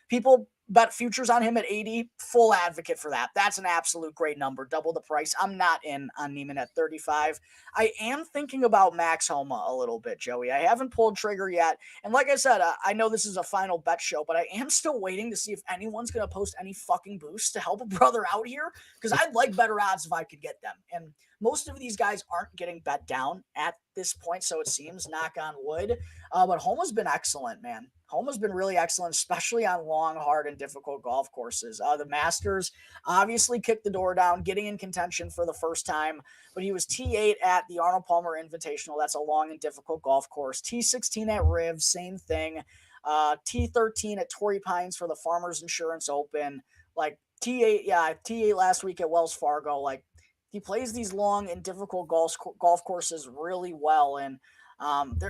People bet futures on him at 80, full advocate for that. That's an absolute great number, double the price. I'm not in on Neiman at 35. I am thinking about Max Homa a little bit, Joey. I haven't pulled trigger yet. And like I said, I know this is a final bet show, but I am still waiting to see if anyone's going to post any fucking boosts to help a brother out here, because I'd like better odds if I could get them. And most of these guys aren't getting bet down at this point, so it seems, knock on wood. But Homa's been excellent, man. Homa's been really excellent, especially on long, hard, and difficult golf courses. The Masters obviously kicked the door down, getting in contention for the first time, but he was T8 at the Arnold Palmer Invitational. That's a long and difficult golf course. T16 at Riv, same thing. T13 at Torrey Pines for the Farmers Insurance Open. Like T8 last week at Wells Fargo. Like, he plays these long and difficult golf courses really well, and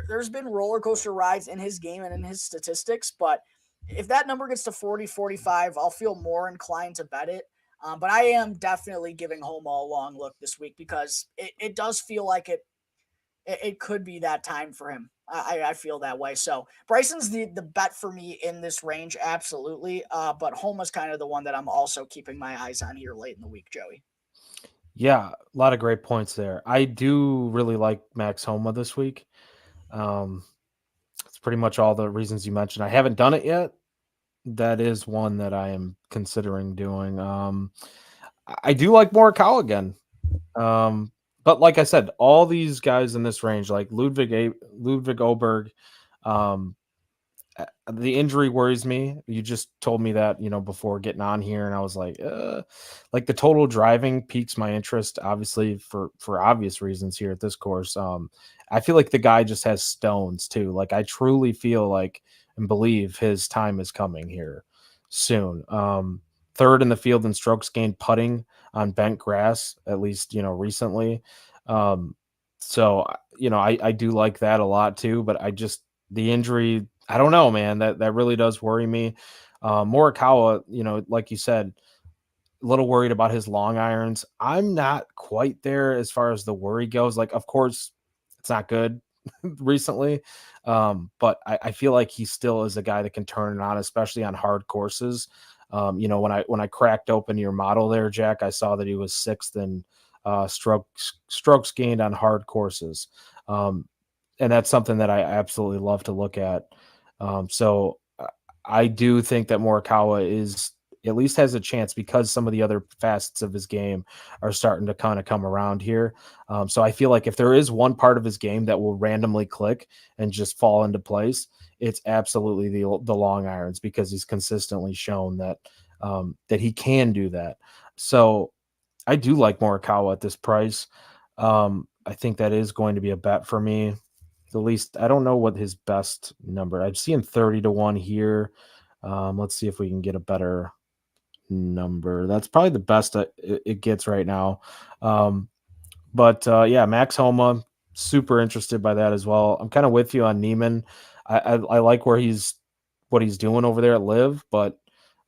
there's been roller coaster rides in his game and in his statistics, but if that number gets to 40, 45, I'll feel more inclined to bet it. But I am definitely giving Homa a long look this week because it does feel like it could be that time for him. I feel that way. So Bryson's the bet for me in this range, absolutely. But Homa's kind of the one that I'm also keeping my eyes on here late in the week, Joey. Yeah, a lot of great points there. I do really like Max Homa this week. It's pretty much all the reasons you mentioned. I haven't done it yet. That is one that I am considering doing. I do like Morikawa again. But like I said, all these guys in this range, like Ludwig Oberg, um, the injury worries me. You just told me that, before getting on here, and I was like the total driving piques my interest, obviously for obvious reasons here at this course. I feel like the guy just has stones too. Like I truly feel like and believe his time is coming here soon. Third in the field in strokes gained putting on bent grass, at least recently. So I do like that a lot too, but the injury, I don't know, man. That really does worry me. Morikawa, like you said, a little worried about his long irons. I'm not quite there as far as the worry goes. Like, of course, it's not good recently, but I feel like he still is a guy that can turn it on, especially on hard courses. When I cracked open your model there, Jack, I saw that he was sixth in strokes gained on hard courses. And that's something that I absolutely love to look at. So I do think that Morikawa is at least has a chance because some of the other facets of his game are starting to kind of come around here. So I feel like if there is one part of his game that will randomly click and just fall into place, it's absolutely the long irons, because he's consistently shown that he can do that. So I do like Morikawa at this price. I think that is going to be a bet for me. At least I don't know what his best number. I've seen 30-1 here. Let's see if we can get a better number. That's probably the best it gets right now. But yeah, Max Homa, super interested by that as well. I'm kind of with you on Neiman. I like what he's doing over there at Live, but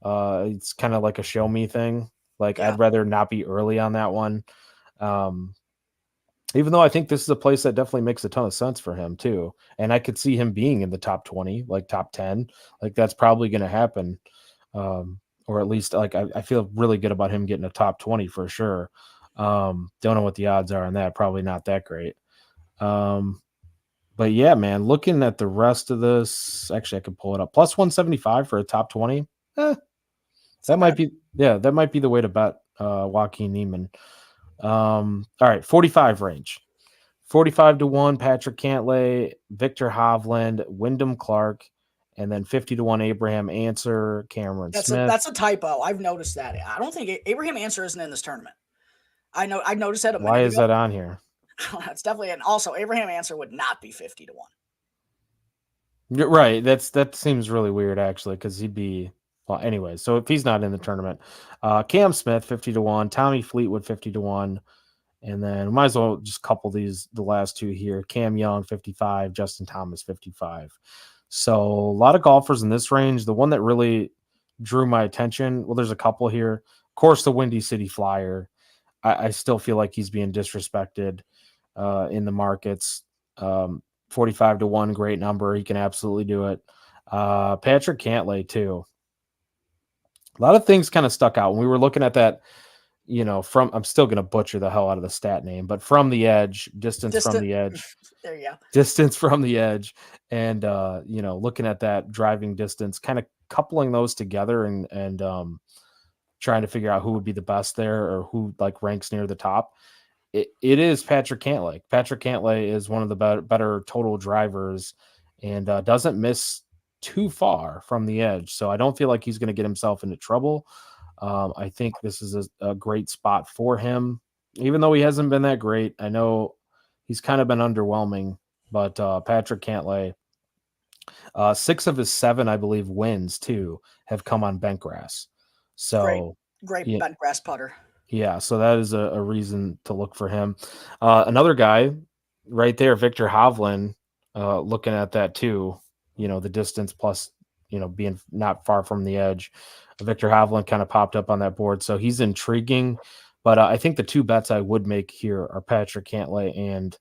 it's kind of like a show me thing. Like Yeah. I'd rather not be early on that one. Um, even though I think this is a place that definitely makes a ton of sense for him too. And I could see him being in the top 20, like top 10. Like that's probably going to happen. Or at least like I feel really good about him getting a top 20 for sure. Don't know what the odds are on that. Probably not that great. But yeah, man, looking at the rest of this, actually I could pull it up. Plus 175 for a top 20. That might be the way to bet Joaquin Neiman. All right, 45 range. 45-1 Patrick Cantlay, Victor Hovland, Wyndham Clark, and then 50-1 Abraham Answer, Cameron Smith. That's a typo. I've noticed that. I don't think Abraham Answer isn't in this tournament. I noticed that a minute ago. Why is that on here? It's definitely, and also Abraham Answer would not be 50-1. You're right. That seems really weird actually, because he'd be anyway. So if he's not in the tournament, Cam Smith 50-1, Tommy Fleetwood 50-1. And then we might as well just couple the last two here. Cam Young, 55, Justin Thomas, 55. So a lot of golfers in this range. The one that really drew my attention, well, there's a couple here. Of course, the Windy City Flyer. I still feel like he's being disrespected in the markets. 45-1, great number. He can absolutely do it. Patrick Cantlay, too. A lot of things kind of stuck out when we were looking at that. I'm still going to butcher the hell out of the stat name, but from the edge, distance from the edge, there you go. Distance from the edge. And, looking at that driving distance, kind of coupling those together and trying to figure out who would be the best there or who like ranks near the top. It is Patrick Cantlay. Patrick Cantlay is one of the better total drivers and doesn't miss too far from the edge. So I don't feel like he's going to get himself into trouble. I think this is a great spot for him, even though he hasn't been that great. I know he's kind of been underwhelming, but Patrick Cantlay, 6 of his 7, I believe, wins too have come on bent grass. So great bent grass putter. Yeah, so that is a reason to look for him. Another guy right there, Victor Hovland, looking at that too, the distance plus, being not far from the edge. Victor Hovland kind of popped up on that board. So he's intriguing. But I think the two bets I would make here are Patrick Cantlay and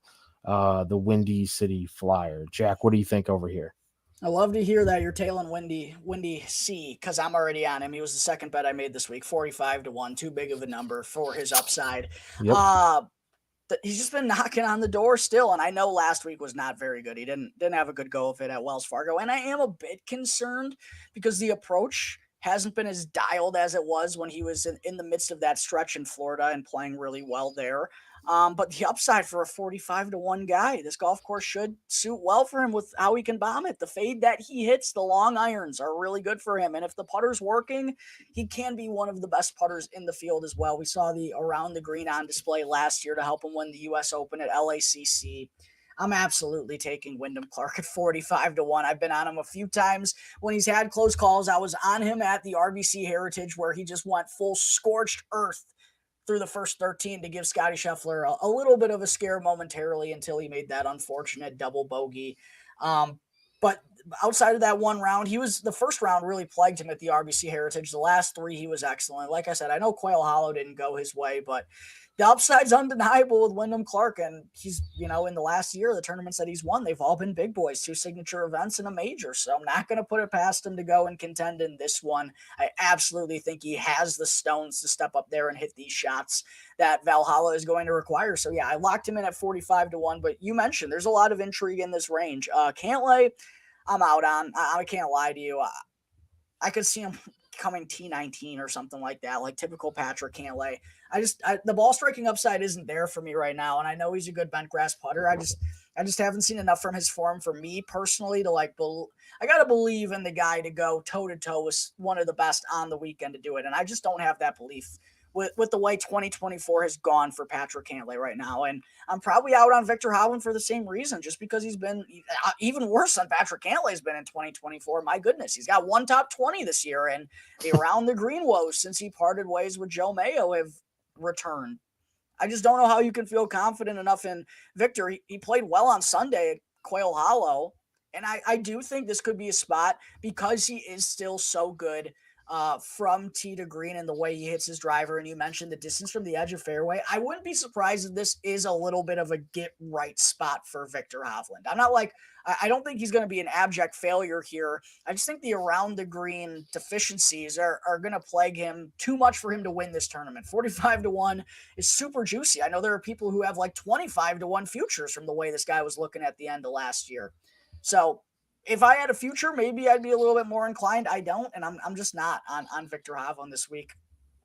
the Windy City Flyer. Jack, what do you think over here? I love to hear that you're tailing Windy C because I'm already on him. He was the second bet I made this week, 45-1, too big of a number for his upside. Yep. He's just been knocking on the door still, and I know last week was not very good. He didn't have a good go of it at Wells Fargo, and I am a bit concerned because the approach hasn't been as dialed as it was when he was in the midst of that stretch in Florida and playing really well there. But the upside for a 45-1 guy, this golf course should suit well for him with how he can bomb it. The fade that he hits, the long irons are really good for him. And if the putter's working, he can be one of the best putters in the field as well. We saw the around the green on display last year to help him win the U.S. Open at LACC. I'm absolutely taking Wyndham Clark at 45-1. I've been on him a few times when he's had close calls. I was on him at the RBC Heritage where he just went full scorched earth through the first 13 to give Scottie Scheffler a little bit of a scare momentarily until he made that unfortunate double bogey. But outside of that one round, the first round really plagued him at the RBC Heritage. The last three, he was excellent. Like I said, I know Quail Hollow didn't go his way, but the upside's undeniable with Wyndham Clark. And he's, in the last year, the tournaments that he's won, they've all been big boys, 2 signature events and a major. So I'm not going to put it past him to go and contend in this one. I absolutely think he has the stones to step up there and hit these shots that Valhalla is going to require. So yeah, I locked him in at 45-1, but you mentioned there's a lot of intrigue in this range. Cantlay, I'm out on. I can't lie to you. I could see him coming T19 or something like that, like typical Patrick Cantlay. The ball striking upside isn't there for me right now, and I know he's a good bent grass putter. I just haven't seen enough from his form for me personally to I gotta believe in the guy to go toe to toe with one of the best on the weekend to do it, and I just don't have that belief with the way 2024 has gone for Patrick Cantlay right now. And I'm probably out on Victor Hovland for the same reason, just because he's been even worse than Patrick Cantlay's been in 2024. My goodness, he's got one top 20 this year, and the around the green woes since he parted ways with Joe Mayo have returned. I just don't know how you can feel confident enough in Victor. He played well on Sunday at Quail Hollow, and I do think this could be a spot because he is still so good from tee to green and the way he hits his driver. And you mentioned the distance from the edge of fairway. I wouldn't be surprised if this is a little bit of a get right spot for Victor Hovland. I don't think he's going to be an abject failure here. I just think the around the green deficiencies are going to plague him too much for him to win this tournament. 45-1 is super juicy. I know there are people who have like 25-1 futures from the way this guy was looking at the end of last year. So if I had a future, maybe I'd be a little bit more inclined. I don't, and I'm just not on Victor Hovland this week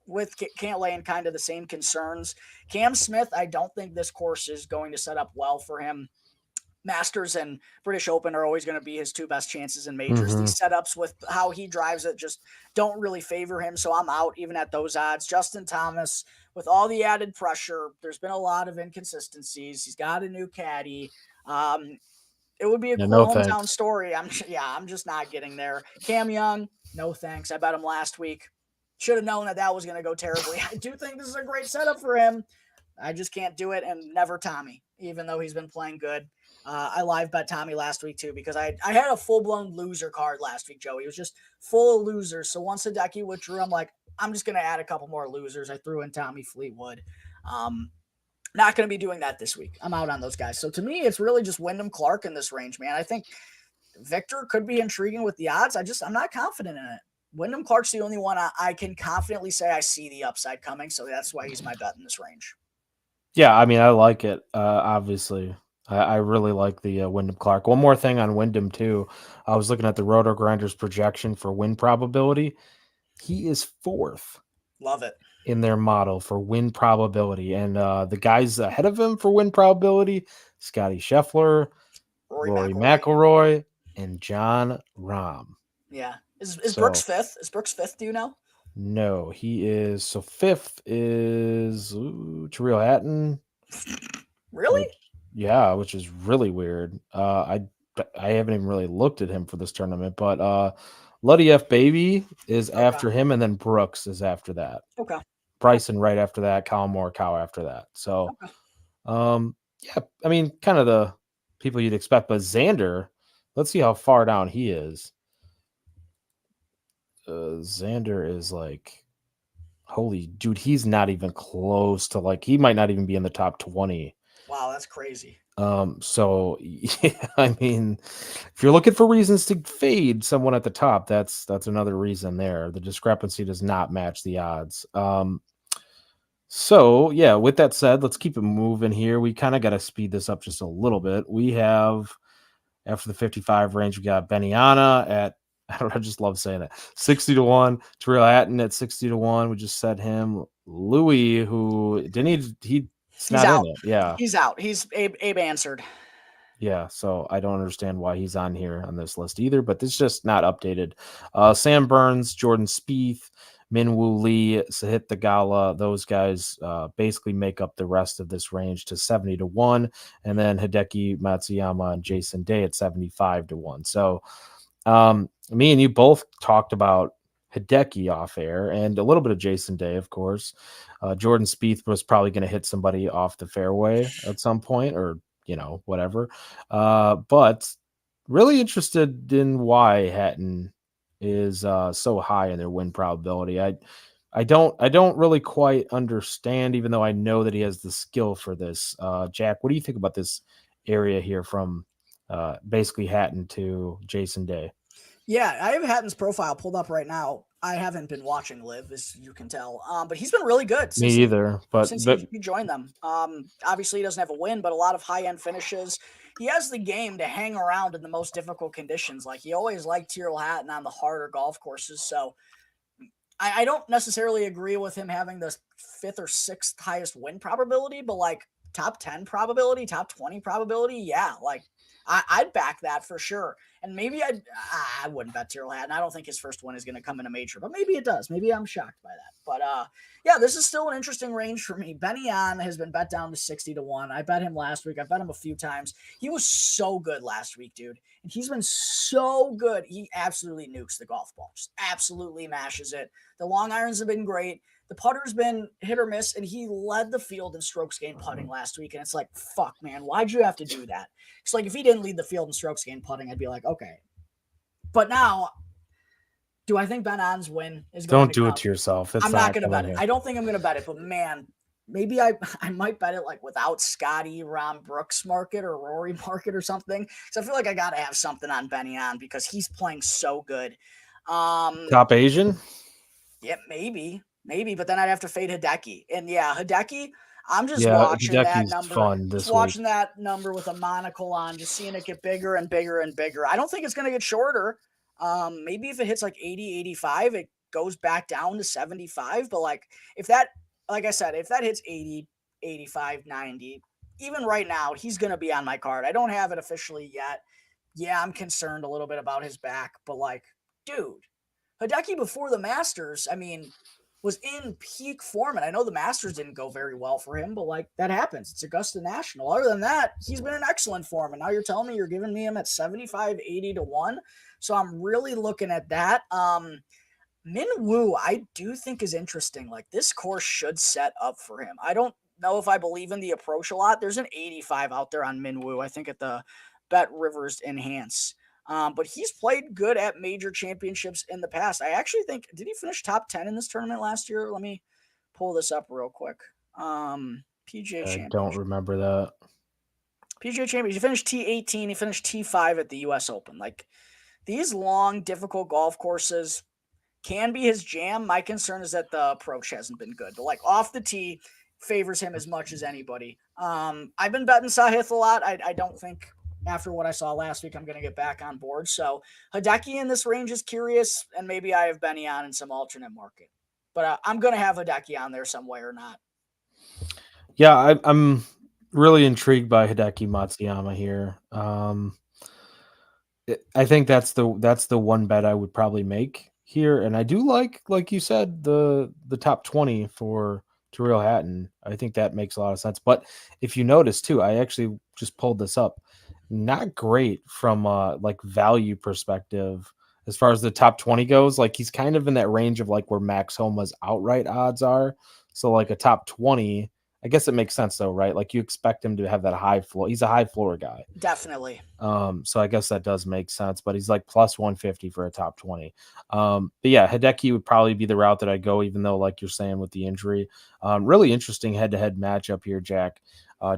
with Cantlay and kind of the same concerns. Cam Smith, I don't think this course is going to set up well for him. Masters and British Open are always going to be his two best chances in majors. Mm-hmm. These setups with how he drives it just don't really favor him, so I'm out even at those odds. Justin Thomas, with all the added pressure, there's been a lot of inconsistencies. He's got a new caddy. It would be a cool hometown story. I'm just not getting there. Cam Young, no thanks. I bet him last week. Should have known that was going to go terribly. I do think this is a great setup for him. I just can't do it, and never Tommy, even though he's been playing good. I live bet Tommy last week too because I had a full-blown loser card last week, Joey. It was just full of losers. So once Hideki withdrew, I'm like, I'm just going to add a couple more losers. I threw in Tommy Fleetwood. Not going to be doing that this week. I'm out on those guys. So to me, it's really just Wyndham Clark in this range, man. I think Victor could be intriguing with the odds. I'm not confident in it. Wyndham Clark's the only one I can confidently say I see the upside coming. So that's why he's my bet in this range. Yeah, I mean, I like it. Obviously, I really like the Wyndham Clark. One more thing on Wyndham too. I was looking at the Roto Grinders projection for win probability. He is 4th. Love it. In their model for win probability. And the guys ahead of him for win probability, Scottie Scheffler, Rory McIlroy, and Jon Rahm. Yeah. Is Brooks 5th? Is Brooks 5th, do you know? No, he is. So 5th is Tyrrell Hatton. Really? Which is really weird. I haven't even really looked at him for this tournament, but Luddy F. Baby is after him, and then Brooks is after that. Okay. Bryson right after that, Colin Morikawa after that. So, Okay. yeah, I mean, kind of the people you'd expect. But Xander, let's see how far down he is. Xander is like, holy dude, he's not even close to like, he might not even be in the top 20. Wow, that's crazy. So yeah, I mean, if you're looking for reasons to fade someone at the top, that's another reason there. The discrepancy does not match the odds. So yeah, with that said, let's keep it moving here. We kind of got to speed this up just a little bit. We have after the 55 range, we got Benihana at I don't know, I just love saying it. 60-1. Terrell Hatton at 60-1. We just said him. Louis, who didn't he's He's not in out. it. Yeah. He's out. He's Abe answered. Yeah, so I don't understand why he's on here on this list either, but this is just not updated. Sam Burns, Jordan Spieth, Minwoo Lee, Sahith Theegala, those guys basically make up the rest of this range to 70-1, and then Hideki Matsuyama and Jason Day at 75-1. So me and you both talked about Hideki off air and a little bit of Jason Day, of course. Jordan Spieth was probably going to hit somebody off the fairway at some point, or whatever. But really interested in why Hatton is so high in their win probability. I don't really quite understand, even though I know that he has the skill for this. Jack, what do you think about this area here from basically Hatton to Jason Day? Yeah, I have Hatton's profile pulled up right now. I haven't been watching Live, as you can tell, but he's been really good Me since either, but he joined them. Obviously, he doesn't have a win, but a lot of high-end finishes. He has the game to hang around in the most difficult conditions. Like, he always liked Tyrrell Hatton on the harder golf courses, so I don't necessarily agree with him having the 5th or 6th highest win probability, but like top 10 probability, top 20 probability, yeah, like I'd back that for sure. And maybe I wouldn't bet Tyrrell Hatton. I don't think his first one is going to come in a major, but maybe it does. Maybe I'm shocked by that. But yeah, this is still an interesting range for me. Benny On has been bet down to 60-1. I bet him last week. I bet him a few times. He was so good last week, dude. And he's been so good. He absolutely nukes the golf ball. Just absolutely mashes it. The long irons have been great. The putter's been hit or miss, and he led the field in strokes gained putting last week. And it's like, fuck, man, why'd you have to do that? It's like, if he didn't lead the field in strokes gained putting, I'd be like, okay. But now, do I think Ben On's win is going don't do it to yourself. I'm not going to bet it. I don't think I'm going to bet it, but man, maybe I might bet it like without Scottie, Ron Brooks market or Rory market or something. Because I feel like I got to have something on Benny On because he's playing so good. Top Asian? Yeah, maybe, but then I'd have to fade Hideki. And yeah, Hideki, I'm just watching that number. Fun this just watching that number with a monocle on, just seeing it get bigger and bigger and bigger. I don't think it's going to get shorter. Maybe if it hits like 80, 85, it goes back down to 75. But like I said, if that hits 80, 85, 90, even right now, he's going to be on my card. I don't have it officially yet. Yeah, I'm concerned a little bit about his back, but like, dude, Hideki before the Masters, I mean, was in peak form. And I know the Masters didn't go very well for him, but like that happens. It's Augusta National. Other than that, he's been in excellent form. And now you're telling me you're giving me him at 75, 80-1. So I'm really looking at that. Min Woo, I do think is interesting. Like this course should set up for him. I don't know if I believe in the approach a lot. There's an 85 out there on Min Woo, I think at the Bet Rivers Enhance. But he's played good at major championships in the past. I actually think, did he finish top 10 in this tournament last year? Let me pull this up real quick. PGA Championship. I don't remember that. PGA Championship. He finished T18. He finished T5 at the U.S. Open. Like these long, difficult golf courses can be his jam. My concern is that the approach hasn't been good. But like off the tee, favors him as much as anybody. I've been betting Sahith a lot. I don't think after what I saw last week, I'm going to get back on board. So Hideki in this range is curious, and maybe I have Benny on in some alternate market. But I'm going to have Hideki on there some way or not. Yeah, I'm really intrigued by Hideki Matsuyama here. I think that's the one bet I would probably make here, and I do like you said, the top 20 for Tyrrell Hatton. I think that makes a lot of sense. But if you notice too, I actually just pulled this up. Not great from like value perspective as far as the top 20 goes. Like he's kind of in that range of like where Max Homa's outright odds are. So like a top 20, I guess it makes sense though, right? Like you expect him to have that high floor. He's a high floor guy. Definitely. So I guess that does make sense, but he's like plus 150 for a top 20. But yeah, Hideki would probably be the route that I go, even though, like you're saying, with the injury. Really interesting head-to-head matchup here, Jack.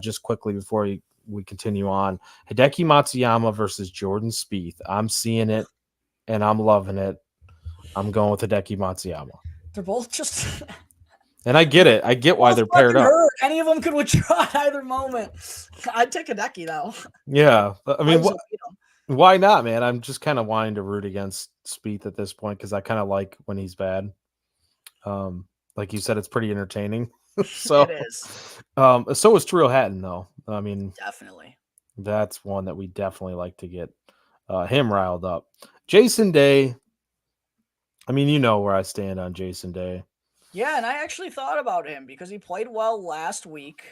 Just quickly before we continue on, Hideki Matsuyama versus Jordan Spieth. I'm seeing it, and I'm loving it. I'm going with Hideki Matsuyama. They're both just And I get it. I get why both they're paired fucking up. hurt. Any of them could withdraw at either moment. I'd take Hideki though. Yeah. I mean, Players will beat 'em. why not, man? I'm just kind of wanting to root against Spieth at this point because I kind of like when he's bad. Like you said, it's pretty entertaining. So, It is. So is Trio Hatton, though. I mean, Definitely. that's one that we definitely like to get him riled up. Jason Day. I mean, you know where I stand on Jason Day. Yeah, and I actually thought about him because he played well last week.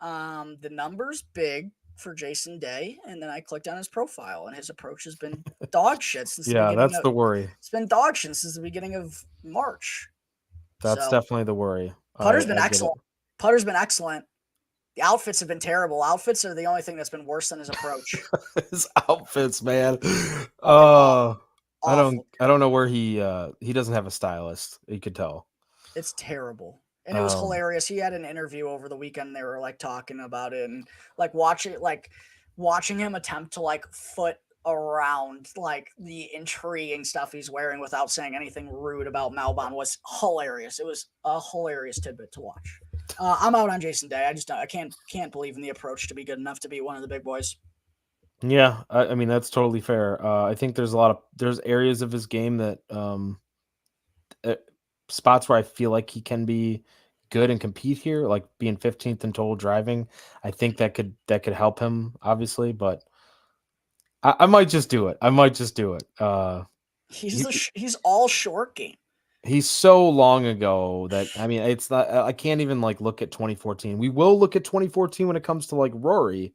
The number's big for Jason Day, and then I clicked on his profile, and his approach has been dog shit since the Yeah, beginning. that's the worry. It's been dog shit since the beginning of March. That's So definitely the worry. putter's been I get excellent. Putter's been excellent. The outfits have been terrible. Outfits are the only thing that's been worse than his approach. His outfits, man. Awful. I don't know where he doesn't have a stylist. You could tell. It's terrible. And it was hilarious. He had an interview over the weekend. They were like talking about it and like watching him attempt to like foot around like the intriguing stuff he's wearing without saying anything rude about Malbon was hilarious. It was a hilarious tidbit to watch. I'm out on Jason Day. I can't believe in the approach to be good enough to be one of the big boys. Yeah, I mean that's totally fair. I think there's areas of his game that spots where I feel like he can be good and compete here, like being 15th in total driving. I think that could help him obviously, but I might just do it. He's all short game. He's so long ago that I mean it's not. I can't even like look at 2014. We will look at 2014 when it comes to like Rory.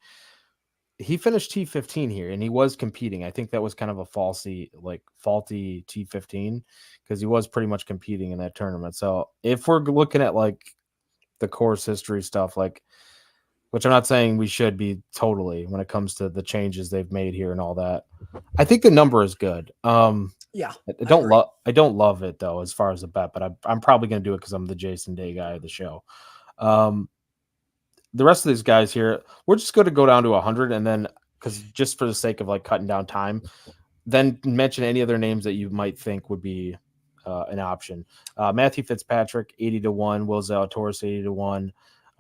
He finished T15 here and he was competing. I think that was kind of a faulty T15 because he was pretty much competing in that tournament. So if we're looking at like the course history stuff, like, which I'm not saying we should be totally when it comes to the changes they've made here and all that, I think the number is good. Yeah, I don't love it though as far as a bet, but I'm probably going to do it because I'm the Jason Day guy of the show. The rest of these guys here, we're just going to go down to 100, and then because just for the sake of like cutting down time, then mention any other names that you might think would be an option. Matthew Fitzpatrick 80-1, Will Zalatoris 80-1,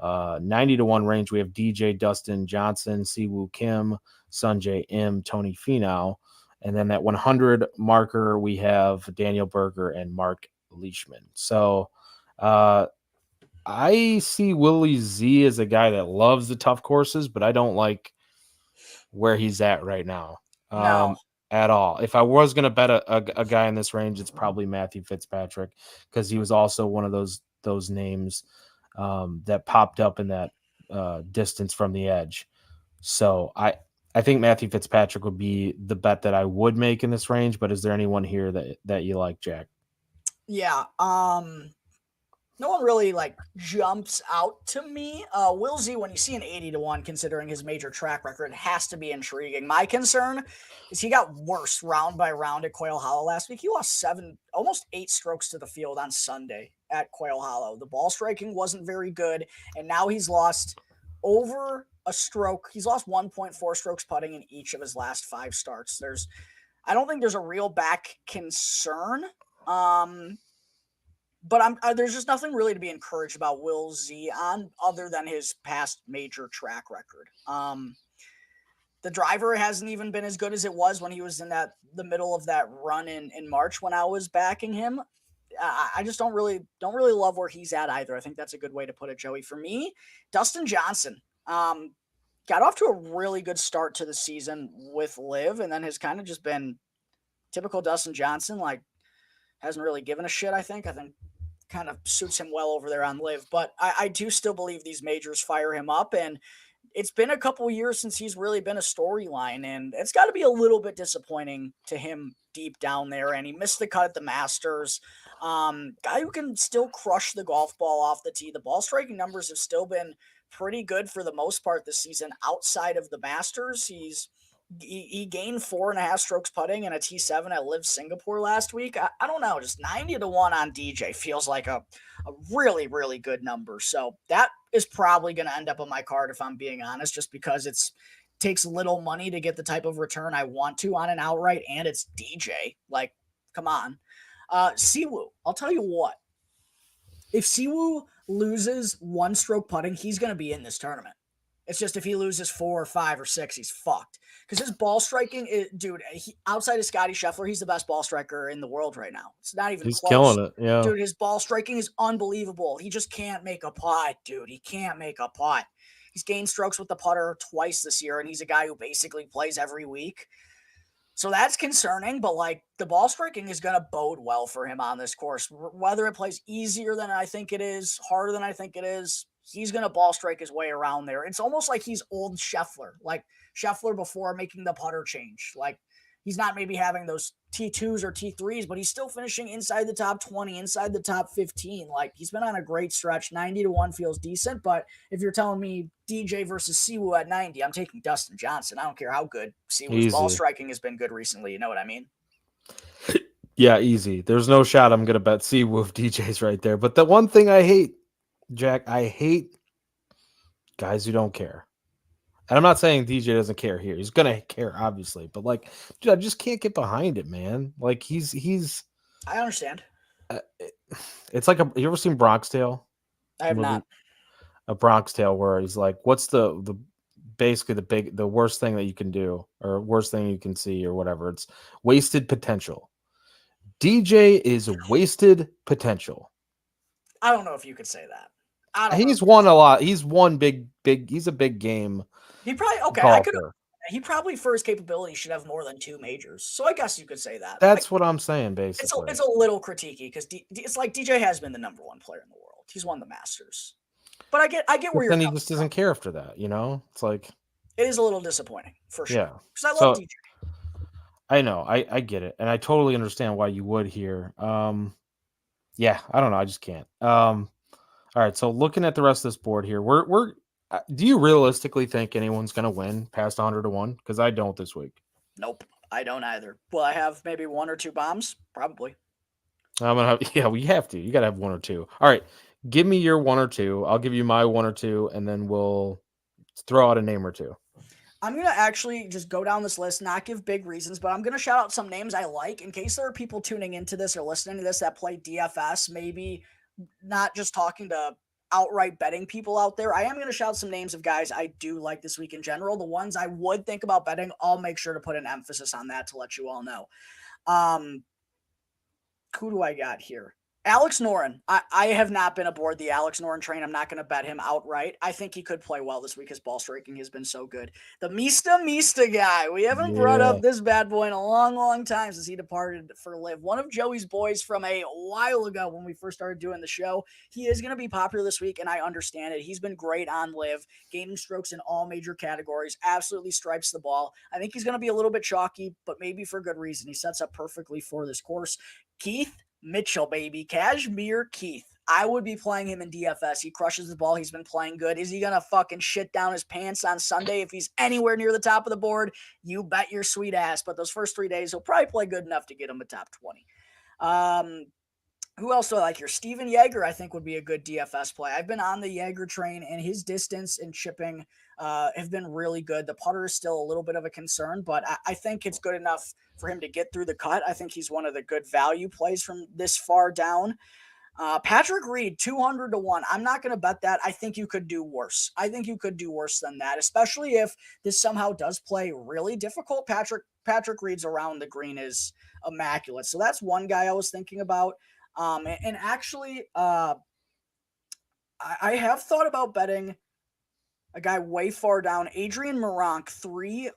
90-1 range. We have DJ Dustin Johnson, Siwoo Kim, Sunjae Im, Tony Finau. And then that 100 marker, we have Daniel Berger and Mark Leishman. So I see Willie Z as a guy that loves the tough courses, but I don't like where he's at right now at all. If I was going to bet a guy in this range, it's probably Matthew Fitzpatrick because he was also one of those names that popped up in that distance from the edge. So I think Matthew Fitzpatrick would be the bet that I would make in this range, but is there anyone here that you like, Jack? Yeah. No one really like jumps out to me. Will Z, when you see an 80-1, considering his major track record, has to be intriguing. My concern is he got worse round by round at Quail Hollow last week. He lost almost 8 strokes to the field on Sunday at Quail Hollow. The ball striking wasn't very good, and now he's lost over a stroke. He's lost 1.4 strokes putting in each of his last 5 starts. I don't think there's a real back concern. But there's just nothing really to be encouraged about Will Z on other than his past major track record. The driver hasn't even been as good as it was when he was in the middle of that run in March when I was backing him. I just don't really love where he's at either. I think that's a good way to put it, Joey. For me, Dustin Johnson got off to a really good start to the season with LIV, and then has kind of just been typical Dustin Johnson, like hasn't really given a shit. I think kind of suits him well over there on LIV, but I do still believe these majors fire him up, and it's been a couple years since he's really been a storyline, and it's got to be a little bit disappointing to him deep down there, and he missed the cut at the Masters. Guy who can still crush the golf ball off the tee. The ball striking numbers have still been pretty good for the most part this season outside of the Masters. He gained 4.5 strokes putting and a T7 at Live Singapore last week. I don't know, just 90-1 on DJ feels like a really, really good number. So that is probably going to end up on my card if I'm being honest, just because it takes little money to get the type of return I want to on an outright, and it's DJ. Like, come on. Siwoo, I'll tell you what. If Siwoo loses 1-stroke putting, he's going to be in this tournament. It's just if he loses 4 or 5 or 6, he's fucked. Because his ball striking, dude, outside of Scottie Scheffler, he's the best ball striker in the world right now. It's not even He's close. killing it, yeah. Dude, his ball striking is unbelievable. He just can't make a putt, dude. He can't make a putt. He's gained strokes with the putter twice this year, and he's a guy who basically plays every week. So that's concerning, but like the ball striking is going to bode well for him on this course. Whether it plays easier than I think it is, harder than I think it is, he's going to ball strike his way around there. It's almost like he's old Scheffler, like Scheffler before making the putter change. Like he's not maybe having those T2s or T3s, but he's still finishing inside the top 20, inside the top 15. Like he's been on a great stretch. 90-1 feels decent, but if you're telling me DJ versus Siwoo at 90, I'm taking Dustin Johnson. I don't care how good Siwoo's ball striking has been good recently. You know what I mean? Yeah, easy. There's no shot I'm going to bet Siwoo if DJ's right there. But the one thing I hate, Jack, I hate guys who don't care. And I'm not saying DJ doesn't care here. He's going to care, obviously. But, like, dude, I just can't get behind it, man. Like, he's I understand. It's like you ever seen Bronx Tale? I have not. A Bronx Tale where he's like, what's the basically the worst thing that you can do or worst thing you can see or whatever? It's wasted potential. DJ is wasted potential. I don't know if you could say that. He's won a lot. He's won big. He's a big game. He probably He probably for his capability should have more than 2 majors. So I guess you could say that. That's what I'm saying. Basically, it's a little critiquey because it's like DJ has been the number 1 player in the world. He's won the Masters. But I get where you're. Then he just doesn't care after that. You know, it's like it is a little disappointing for sure. Yeah, because I love DJ. I know, I get it, and I totally understand why you would here. Yeah, I don't know, I just can't. All right, so looking at the rest of this board here, we're. Do you realistically think anyone's going to win past 100-1? Because I don't this week. Nope, I don't either. Will I have maybe 1 or 2 bombs? Probably. I'm gonna have, yeah, we have to. You got to have 1 or 2. All right, give me your 1 or 2. I'll give you my 1 or 2, and then we'll throw out a name or 2. I'm going to actually just go down this list, not give big reasons, but I'm going to shout out some names I like in case there are people tuning into this or listening to this that play DFS, maybe not just talking to outright betting people out there. I am going to shout some names of guys I do like this week in general. The ones I would think about betting, I'll make sure to put an emphasis on that to let you all know. Who do I got here? Alex Noren. I have not been aboard the Alex Noren train. I'm not going to bet him outright. I think he could play well this week. His ball striking has been so good. The Mista guy. We haven't brought up this bad boy in a long, long time since he departed for Live. One of Joey's boys from a while ago when we first started doing the show. He is going to be popular this week, and I understand it. He's been great on Live, gaining strokes in all major categories, absolutely stripes the ball. I think he's going to be a little bit chalky, but maybe for good reason. He sets up perfectly for this course. Keith Mitchell, baby. Kashmir Keith. I would be playing him in DFS. He crushes the ball. He's been playing good. Is he going to fucking shit down his pants on Sunday if he's anywhere near the top of the board? You bet your sweet ass. But those first 3 days, he'll probably play good enough to get him a top 20. Who else do I like here? Steven Yeager, I think, would be a good DFS play. I've been on the Yeager train, and his distance and chipping have been really good. The putter is still a little bit of a concern, but I think it's good enough for him to get through the cut. I think he's one of the good value plays from this far down. Patrick Reed, 200-1. I'm not going to bet that. I think you could do worse. I think you could do worse than that, especially if this somehow does play really difficult. Patrick Reed's around the green is immaculate. So that's one guy I was thinking about. And actually, I have thought about betting a guy way far down, Adrian Meronk,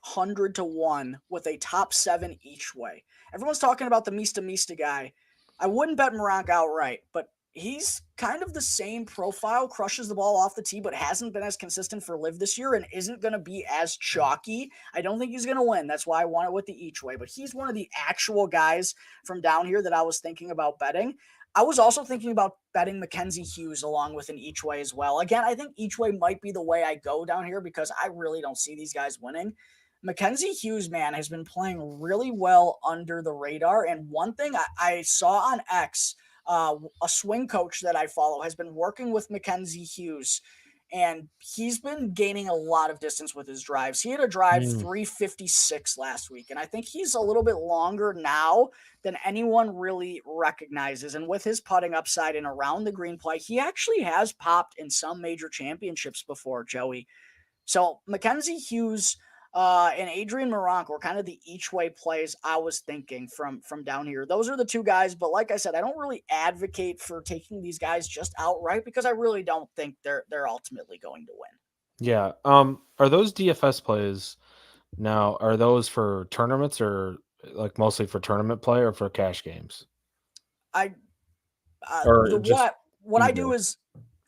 300-1 with a top 7 each way. Everyone's talking about the Mista guy. I wouldn't bet Meronk outright, but he's kind of the same profile, crushes the ball off the tee, but hasn't been as consistent for Live this year and isn't going to be as chalky. I don't think he's going to win. That's why I want it with the each way. But he's one of the actual guys from down here that I was thinking about betting. I was also thinking about betting Mackenzie Hughes along with an each way as well. Again, I think each way might be the way I go down here because I really don't see these guys winning. Mackenzie Hughes, man, has been playing really well under the radar. And one thing I saw on X, a swing coach that I follow has been working with Mackenzie Hughes, and he's been gaining a lot of distance with his drives. He had a drive 356 last week, and I think he's a little bit longer now than anyone really recognizes. And with his putting upside and around the green play, he actually has popped in some major championships before, Joey. So Mackenzie Hughes and Adrian Moronk were kind of the each way plays I was thinking from down here. Those are the two guys, but like I said, I don't really advocate for taking these guys just outright because I really don't think they're ultimately going to win. Yeah. Are those DFS plays now? Are those for tournaments or like mostly for tournament play or for cash games? I Or the just what I do either? is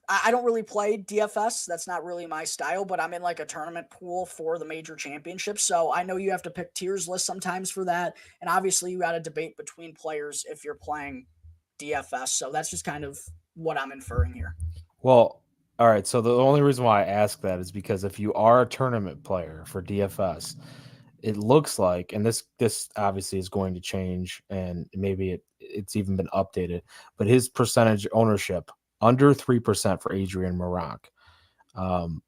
I don't really play DFS. That's not really my style, but I'm in like a tournament pool for the major championships. So I know you have to pick tiers list sometimes for that. And obviously you got to debate between players if you're playing DFS. So that's just kind of what I'm inferring here. Well, all right. So the only reason why I ask that is because if you are a tournament player for DFS, it looks like, and this obviously is going to change, and maybe it's even been updated, but his percentage ownership under 3% for Adrian Moronk. Um,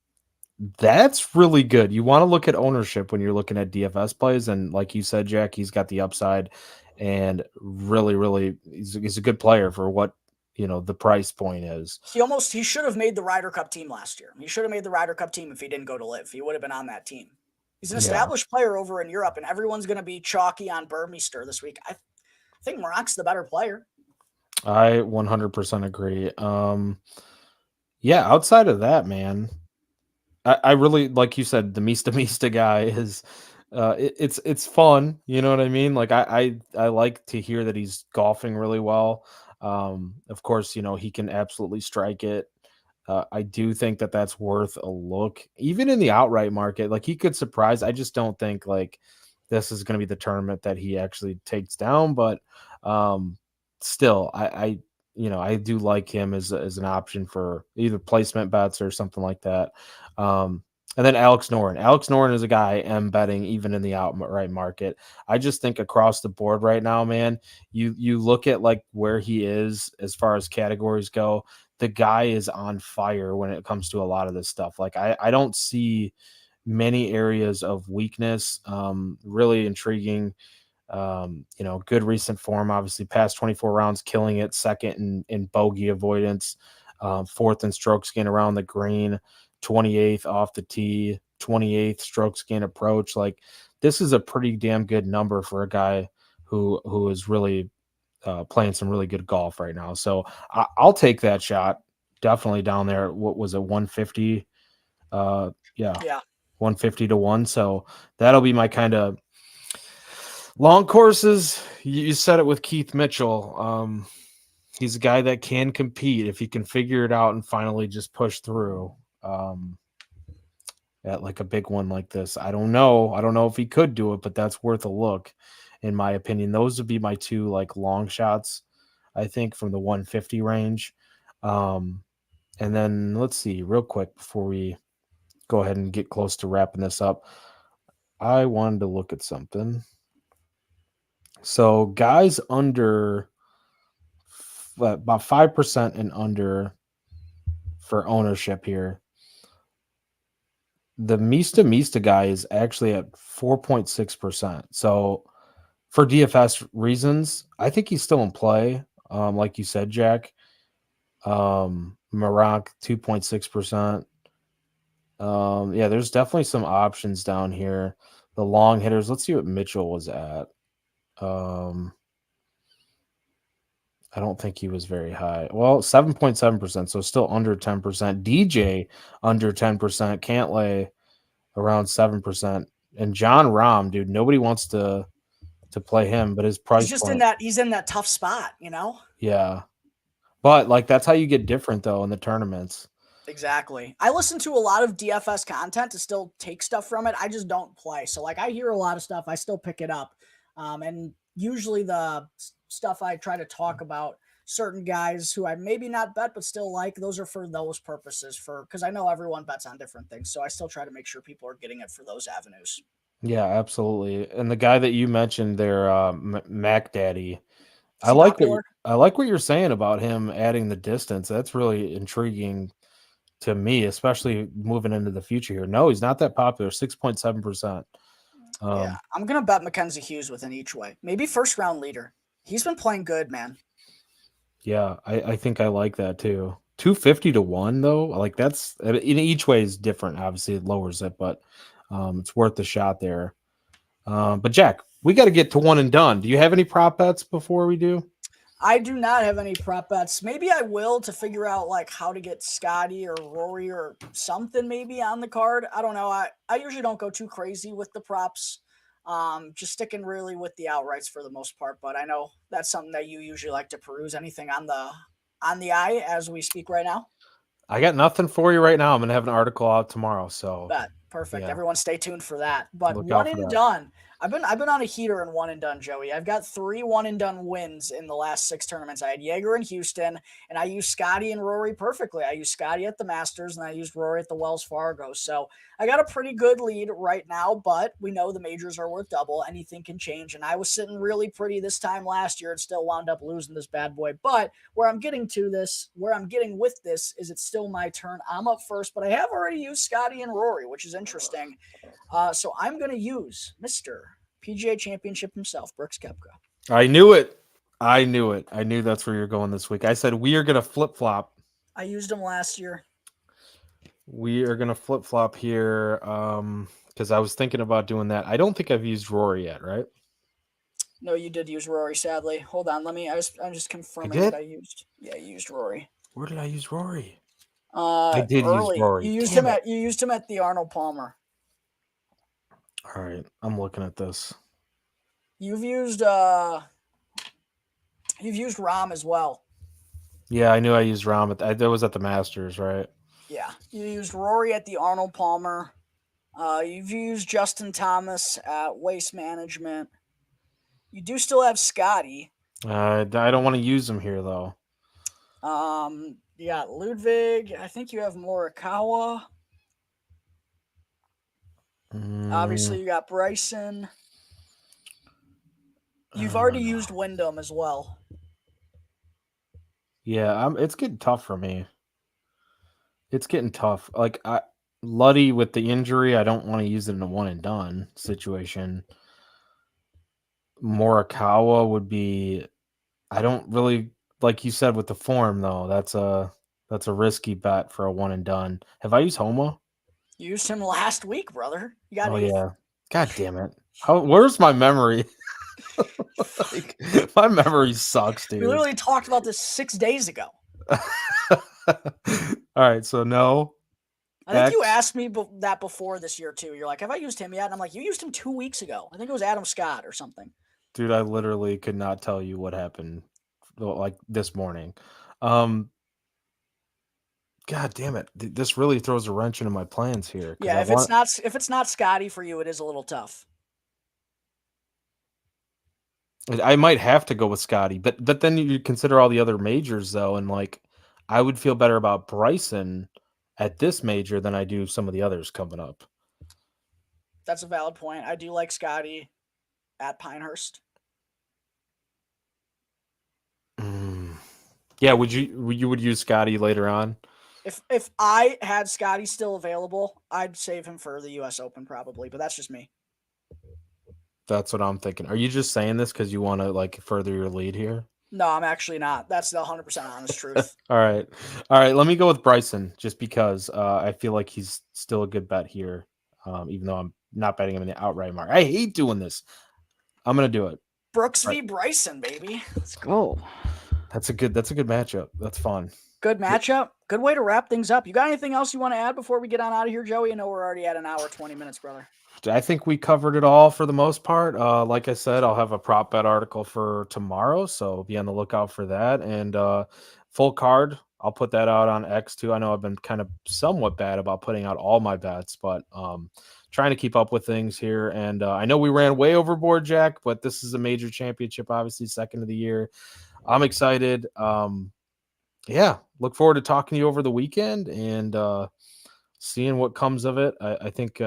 that's really good. You want to look at ownership when you're looking at DFS plays, and like you said, Jack, he's got the upside, and really, he's a good player for what the price point is. He should have made the Ryder Cup team last year. He should have made the Ryder Cup team if he didn't go to Live. He would have been on that team. He's an Yeah, established player over in Europe, and everyone's going to be chalky on Burmeister this week. I think Moronk's the better player. I 100% agree. Yeah, outside of that, man, I really like you said the Mista Mista guy is it's fun, you know what I mean? Like I like to hear that he's golfing really well. Of course, he can absolutely strike it. I do think that that's worth a look, even in the outright market. Like he could surprise. I just don't think like this is going to be the tournament that he actually takes down. But um, still, I do like him as an option for either placement bets or something like that. Um, and then Alex Noren. Alex Noren is a guy I am betting even in the outright market. I just think across the board right now, man, you look at like where he is as far as categories go. The guy is on fire when it comes to a lot of this stuff. Like I don't see many areas of weakness. Really intriguing. Good recent form, obviously past 24 rounds, killing it, second in bogey avoidance, fourth in strokes gain around the green, 28th off the tee, 28th strokes gain approach. Like this is a pretty damn good number for a guy who is really playing some really good golf right now. So I'll take that shot. Definitely down there. What was it, 150? Yeah, Yeah. 150 to 1. So that'll be my kind of long courses. You said it with Keith Mitchell. He's a guy that can compete if he can figure it out and finally just push through. At like a big one like this, I don't know. I don't know if he could do it, but that's worth a look, in my opinion. Those would be my two like long shots, I think, from the 150 range. And then let's see, real quick before we go ahead and get close to wrapping this up, I wanted to look at something. So guys under about 5% and under for ownership here. The Mista Mista guy is actually at 4.6%. So for DFS reasons, I think he's still in play. Like you said, Jack. Maroc 2.6%. Yeah, there's definitely some options down here. The long hitters. Let's see what Mitchell was at. I don't think he was very high. Well, 7.7%, so still under 10%. DJ under 10%. Cantlay around 7%. And John Rahm, dude, nobody wants to play him, but his price point, He's in that tough spot, you know? yeah. But like that's how you get different though in the tournaments. Exactly. I listen to a lot of DFS content to still take stuff from it. I just don't play. So like I hear a lot of stuff, I still pick it up. And usually the stuff I try to talk about certain guys who I maybe not bet but still like, those are for those purposes, for because I know everyone bets on different things. So I still try to make sure people are getting it for those avenues. Yeah, absolutely. And the guy that you mentioned there, Mac Daddy, Is he popular? I like what you're saying about him adding the distance. That's really intriguing to me, especially moving into the future here. No, he's not that popular. 6.7%. Yeah, I'm gonna bet Mackenzie Hughes with an each way. Maybe first round leader. He's been playing good, man. Yeah, I think I like that too. 250 to 1 though. Like that's in each way is different. Obviously, it lowers it, but it's worth the shot there. But Jack, we got to get to one and done. Do you have any prop bets before we do? I do not have any prop bets. Maybe I will to figure out like how to get Scottie or Rory or something maybe on the card. I don't know. I usually don't go too crazy with the props. Just sticking really with the outrights for the most part. But I know that's something that you usually like to peruse. Anything on the eye as we speak right now? I got nothing for you right now. I'm gonna have an article out tomorrow, so Bet. Perfect. yeah, Everyone stay tuned for that. But look one out for and that. done. I've been on a heater in one and done, Joey. I've got 3 one and done wins in the last 6 tournaments. I had Jaeger in Houston, and I used Scottie and Rory perfectly. I used Scottie at the Masters, and I used Rory at the Wells Fargo. So I got a pretty good lead right now, but we know the majors are worth double. Anything can change. And I was sitting really pretty this time last year and still wound up losing this bad boy. But where I'm getting with this is it's still my turn. I'm up first, but I have already used Scottie and Rory, which is interesting. So I'm going to use Mr. PGA Championship himself, Brooks Koepka. I knew it. I knew it. I knew that's where you're going this week. I said we are gonna flip flop. I used him last year. We are gonna flip flop here. Because I was thinking about doing that. I don't think I've used Rory yet, right? No, you did use Rory, sadly. Hold on, let me. I'm just I confirming did. that I used. Yeah, you used Rory. Where did I use Rory? I did use Early. Rory. Damn it. You used him at the Arnold Palmer. All right, I'm looking at this. You've used Rom as well. Yeah, I knew I used Rom. That was at the Masters, right? Yeah, you used Rory at the Arnold Palmer. You've used Justin Thomas at Waste Management. You do still have Scottie. I don't want to use him here though. You got Ludwig. I think you have Morikawa. Obviously, you got Bryson. You've already used Wyndham as well. Yeah, it's getting tough for me. It's getting tough. Like Luddy with the injury, I don't want to use it in a one and done situation. Morikawa would be. I don't really like you said with the form though. That's a risky bet for a one and done. Have I used Homa? You used him last week, brother. You got Oh eighth. yeah. God damn it. Where's my memory? Like, my memory sucks, dude. We literally talked about this 6 days ago. All right, so no. I think you asked me that before this year too. You're like, "Have I used him yet?" And I'm like, "You used him 2 weeks ago. I think it was Adam Scott or something." Dude, I literally could not tell you what happened like this morning. God damn it. This really throws a wrench into my plans here. Yeah, if it's not Scottie for you, it is a little tough. I might have to go with Scottie, but then you consider all the other majors though, and like I would feel better about Bryson at this major than I do some of the others coming up. That's a valid point. I do like Scottie at Pinehurst. Yeah, would you use Scottie later on? If I had Scottie still available, I'd save him for the U.S. Open probably, but that's just me. That's what I'm thinking. Are you just saying this because you want to like further your lead here? No, I'm actually not. That's the 100% honest truth. All right. Let me go with Bryson just because I feel like he's still a good bet here, even though I'm not betting him in the outright mark. I hate doing this. I'm gonna do it. Brooks v. Bryson, baby. Let's go. That's a good matchup. That's fun. Good matchup. Good way to wrap things up. You got anything else you want to add before we get on out of here, Joey? I know we're already at an hour, 20 minutes, brother. I think we covered it all for the most part. Like I said, I'll have a prop bet article for tomorrow, so be on the lookout for that. And full card. I'll put that out on X too. I know I've been kind of somewhat bad about putting out all my bets, but trying to keep up with things here. And I know we ran way overboard, Jack, but this is a major championship, obviously second of the year. I'm excited. Yeah, look forward to talking to you over the weekend and seeing what comes of it. I think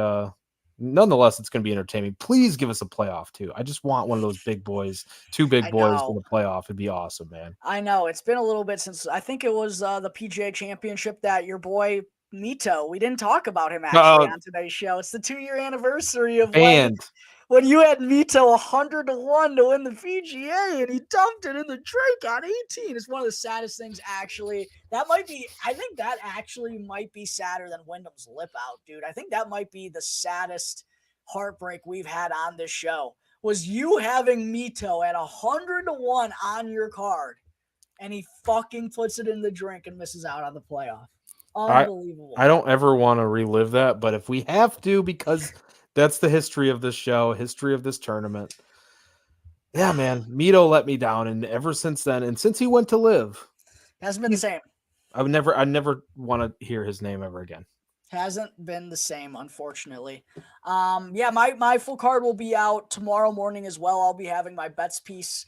nonetheless, it's going to be entertaining. Please give us a playoff too. I just want one of those big boys, two big I boys in know. the playoff. It'd be awesome, man. I know. It's been a little bit since I think it was the PGA Championship that your boy Mito. We didn't talk about him actually on today's show. It's the 2-year anniversary of And when you had Mito 100-1 to win the PGA and he dumped it in the drink on 18. It's one of the saddest things, actually. I think that actually might be sadder than Wyndham's lip out, dude. I think that might be the saddest heartbreak we've had on this show. Was you having Mito at 100-1 on your card, and he fucking puts it in the drink and misses out on the playoff. Unbelievable. I don't ever want to relive that, but if we have to, because that's the history of this show, history of this tournament. Yeah, man, Mito let me down, and ever since then, and since he went to live, hasn't been the same. I never want to hear his name ever again. Hasn't been the same, unfortunately. Yeah, my full card will be out tomorrow morning as well. I'll be having my bets piece.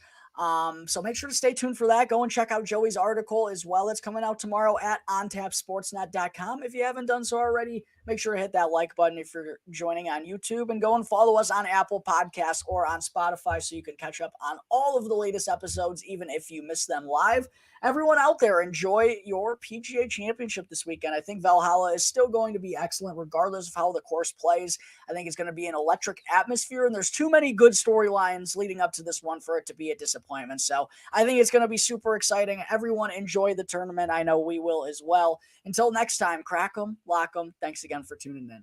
So make sure to stay tuned for that. Go and check out Joey's article as well. It's coming out tomorrow at ontapsportsnet.com. If you haven't done so already, make sure to hit that like button if you're joining on YouTube, and go and follow us on Apple Podcasts or on Spotify so you can catch up on all of the latest episodes, even if you miss them live. Everyone out there, enjoy your PGA Championship this weekend. I think Valhalla is still going to be excellent regardless of how the course plays. I think it's going to be an electric atmosphere, and there's too many good storylines leading up to this one for it to be a disappointment. So I think it's going to be super exciting. Everyone enjoy the tournament. I know we will as well. Until next time, crack 'em, lock 'em. Thanks again for tuning in.